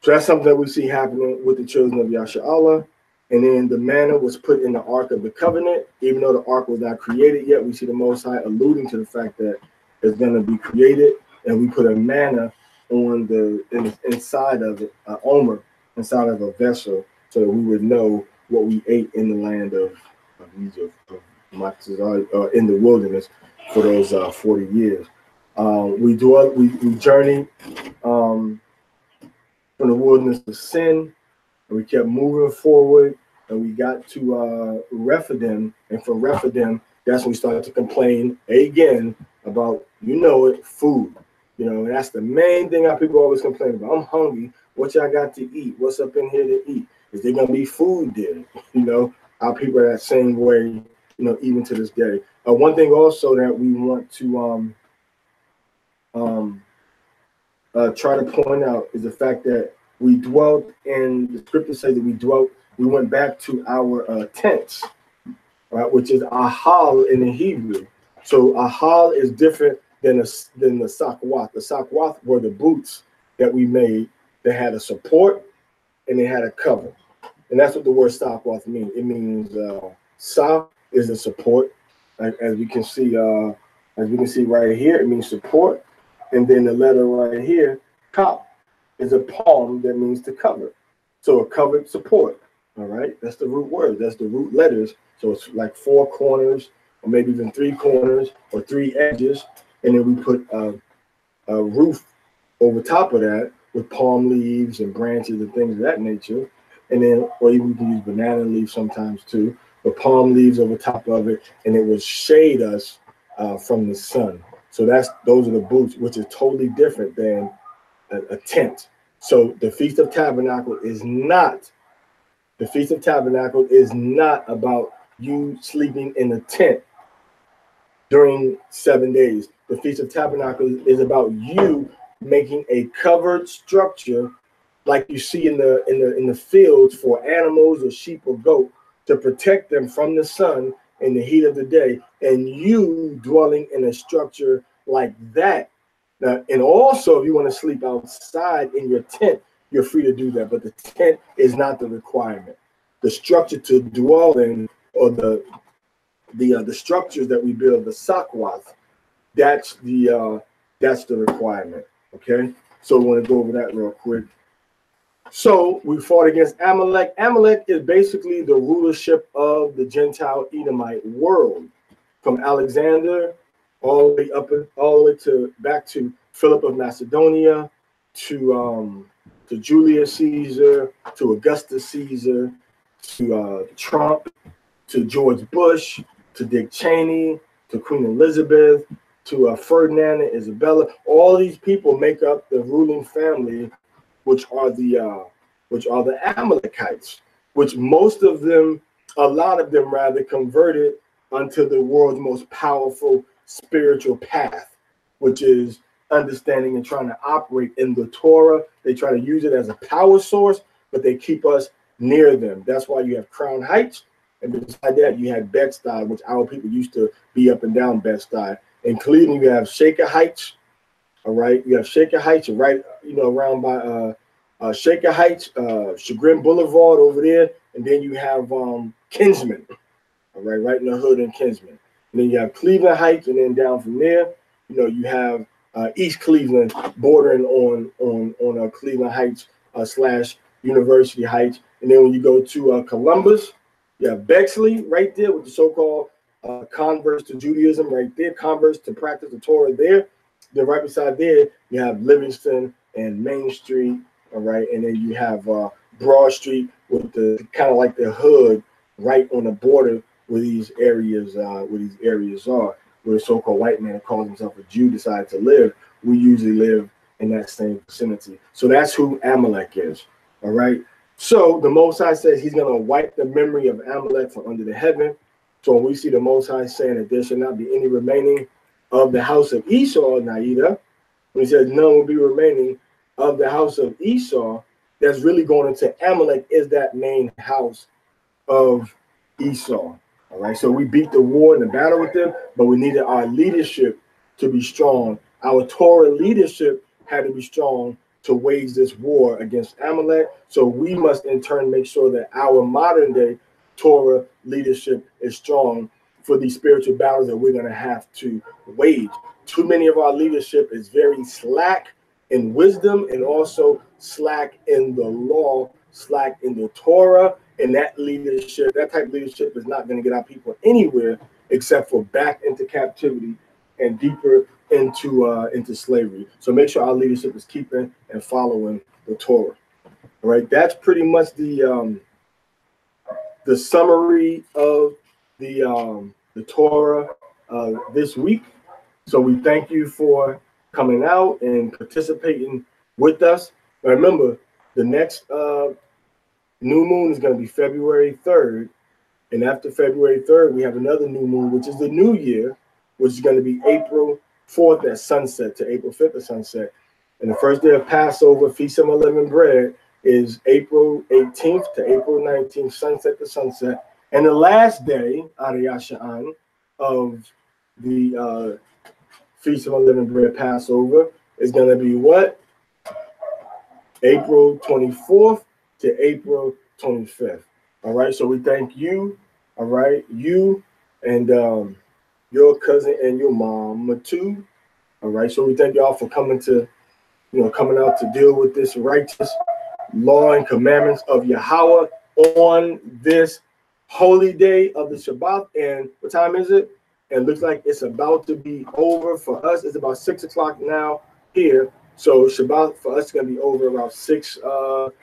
So that's something that we see happening with the children of Yasha'Allah. And then the manna was put in the Ark of the Covenant. Even though the Ark was not created yet, we see the Most High alluding to the fact that it's going to be created. And we put a manna on inside of it, omer, inside of a vessel, so that we would know what we ate in the land of Egypt, in the wilderness for those 40 years. We journeyed from the wilderness of sin and we kept moving forward, and we got to Rephidim, and from Rephidim, that's when we started to complain again about, food. And that's the main thing our people always complain about. I'm hungry. What y'all got to eat? What's up in here to eat? Is there gonna be food there? Our people are that same way, even to this day. One thing also that we want to try to point out is the fact that we dwelt in, the scripture says that we went back to our tents, right, which is ahal in the Hebrew. So ahal is different than the sakwath. The sakwath were the boots that we made that had a support and they had a cover. And that's what the word sakwath means. It means sa is the support, as we can see right here. It means support, and then the letter right here, kap, is a palm that means to cover. So a covered support. All right, that's the root word. That's the root letters. So it's like 4 corners, or maybe even 3 corners, or 3 edges, and then we put a roof over top of that with palm leaves and branches and things of that nature. And then, or even we can use banana leaves sometimes too, but palm leaves over top of it, and it will shade us from the sun. So those are the boots, which is totally different than a tent. So the Feast of Tabernacle is not about you sleeping in a tent during 7 days. The Feast of Tabernacle is about you making a covered structure like you see in the fields for animals or sheep or goat, to protect them from the sun in the heat of the day, and you dwelling in a structure like that. Now, and also, if you want to sleep outside in your tent, you're free to do that, but the tent is not the requirement. The structure to dwell in, or the structures that we build, the sakwath, that's the requirement. Okay, so we want to go over that real quick. So we fought against Amalek. Amalek is basically the rulership of the Gentile Edomite world, from Alexander all the way back to Philip of Macedonia, to Julius Caesar, to Augustus Caesar, to Trump, to George Bush, to Dick Cheney, to Queen Elizabeth, to Ferdinand and Isabella. All these people make up the ruling family, which are the Amalekites, which a lot of them rather, converted unto the world's most powerful spiritual path, which is understanding and trying to operate in the Torah. They try to use it as a power source, but they keep us near them. That's why you have Crown Heights, and beside that you have Bed-Stuy, which our people used to be up and down Bed-Stuy. In Cleveland, you have Shaker Heights. All right, you have Shaker Heights, right, around by Shaker Heights, Chagrin Boulevard over there, and then you have Kinsman, all right in the hood in Kinsman. And then you have Cleveland Heights, and then down from there, you have East Cleveland bordering on Cleveland Heights / University Heights. And then when you go to Columbus, you have Bexley right there with the so-called converts to Judaism right there, converts to practice the Torah there. Then right beside there, you have Livingston and Main Street, all right, and then you have Broad Street with the kind of like the hood right on the border where these areas are, where the so-called white man who calls himself a Jew decided to live. We usually live in that same vicinity. So that's who Amalek is, all right? So the Most High says he's going to wipe the memory of Amalek from under the heaven. So when we see the Most High saying that there shall not be any remaining of the house of Esau, Naida, when he says none will be remaining of the house of Esau, that's really going into Amalek, is that main house of Esau. All right, so we beat the war and the battle with them, but we needed our leadership to be strong. Our Torah leadership had to be strong to wage this war against Amalek. So we must in turn make sure that our modern day Torah leadership is strong for these spiritual battles that we're going to have to wage. Too many of our leadership is very slack in wisdom, and also slack in the law, slack in the Torah. And that leadership, that type of leadership, is not going to get our people anywhere except for back into captivity and deeper into slavery. So make sure our leadership is keeping and following the Torah. All right, that's pretty much the summary of the Torah this week. So we thank you for coming out and participating with us. Now remember, the next new moon is going to be February 3rd. And after February 3rd, we have another new moon, which is the new year, which is going to be April 4th at sunset to April 5th at sunset. And the first day of Passover, Feast of Unleavened Bread, is April 18th to April 19th, sunset to sunset. And the last day, Ariyasha'an, of the Feast of Unleavened Bread Passover is going to be what? April 24th to April 25th. All right, so we thank you, all right, you and your cousin and your mom too. All right, so we thank y'all for coming out to deal with this righteous law and commandments of Yahweh on this holy day of the Shabath. And what time is it? And it looks like it's about to be over for us. It's about 6 o'clock now here. So Shabbat for us is going to be over around 6:35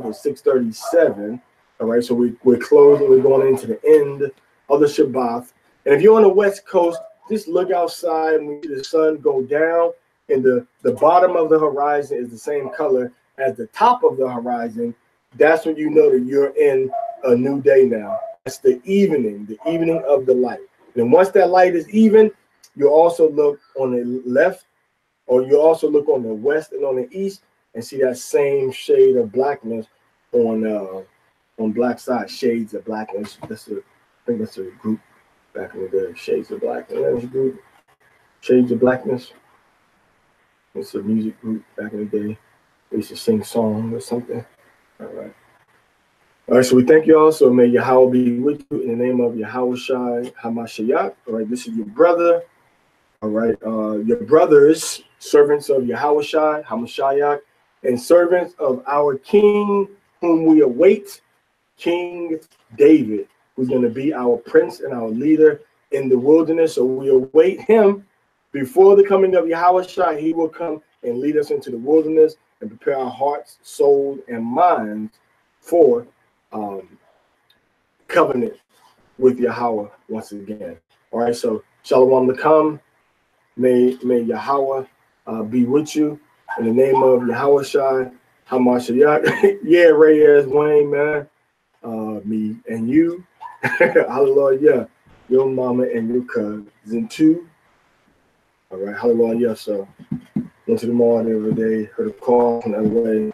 or 6:37. All right, so we're closing. We're going into the end of the Shabbat. And if you're on the West Coast, just look outside and we see the sun go down. And the bottom of the horizon is the same color as the top of the horizon. That's when you know that you're in a new day now. That's the evening of the light. And once that light is even, you also look on the left, or you also look on the west and on the east and see that same shade of blackness on black side, shades of blackness. I think that's a group back in the day, Shades of Blackness. That was a group, Shades of Blackness. It's a music group back in the day. They used to sing songs or something. All right. All right, so we thank you all. So may Yahweh be with you in the name of Yahweh Shai Hamashiach. All right, this is your brother. All right, your brothers, servants of Yahweh Shai Hamashiach, and servants of our King, whom we await, King David, who's going to be our prince and our leader in the wilderness. So we await him. Before the coming of Yahweh Shai, he will come and lead us into the wilderness and prepare our hearts, souls, and minds for covenant with Yahweh once again. All right, so Shalom Lakam. May Yahweh be with you in the name of Yahweh Shai Hamashiach. Yeah, Reyes Wayne, man. Me and you. Hallelujah. Your mama and your cousin too. All right, hallelujah. So went to the mall the other day, heard a call from the other way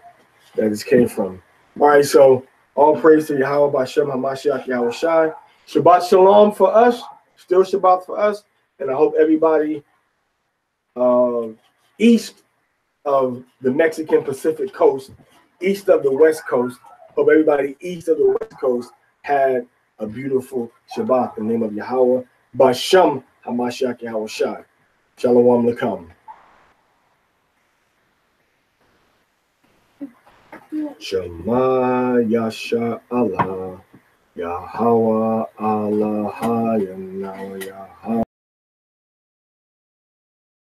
that this came from. All right, so all praise to Yahweh B'Shem HaMashiach Yahweh Shai. Shabbat Shalom for us, still Shabbat for us, and I hope everybody east of the Mexican Pacific coast, east of the West Coast, hope everybody east of the West Coast had a beautiful Shabbat in the name of Yahweh B'Shem HaMashiach Yahweh Shai. Shalom Lakam. Shema Yasha Allah Yahweh Allah Hayana Yahweh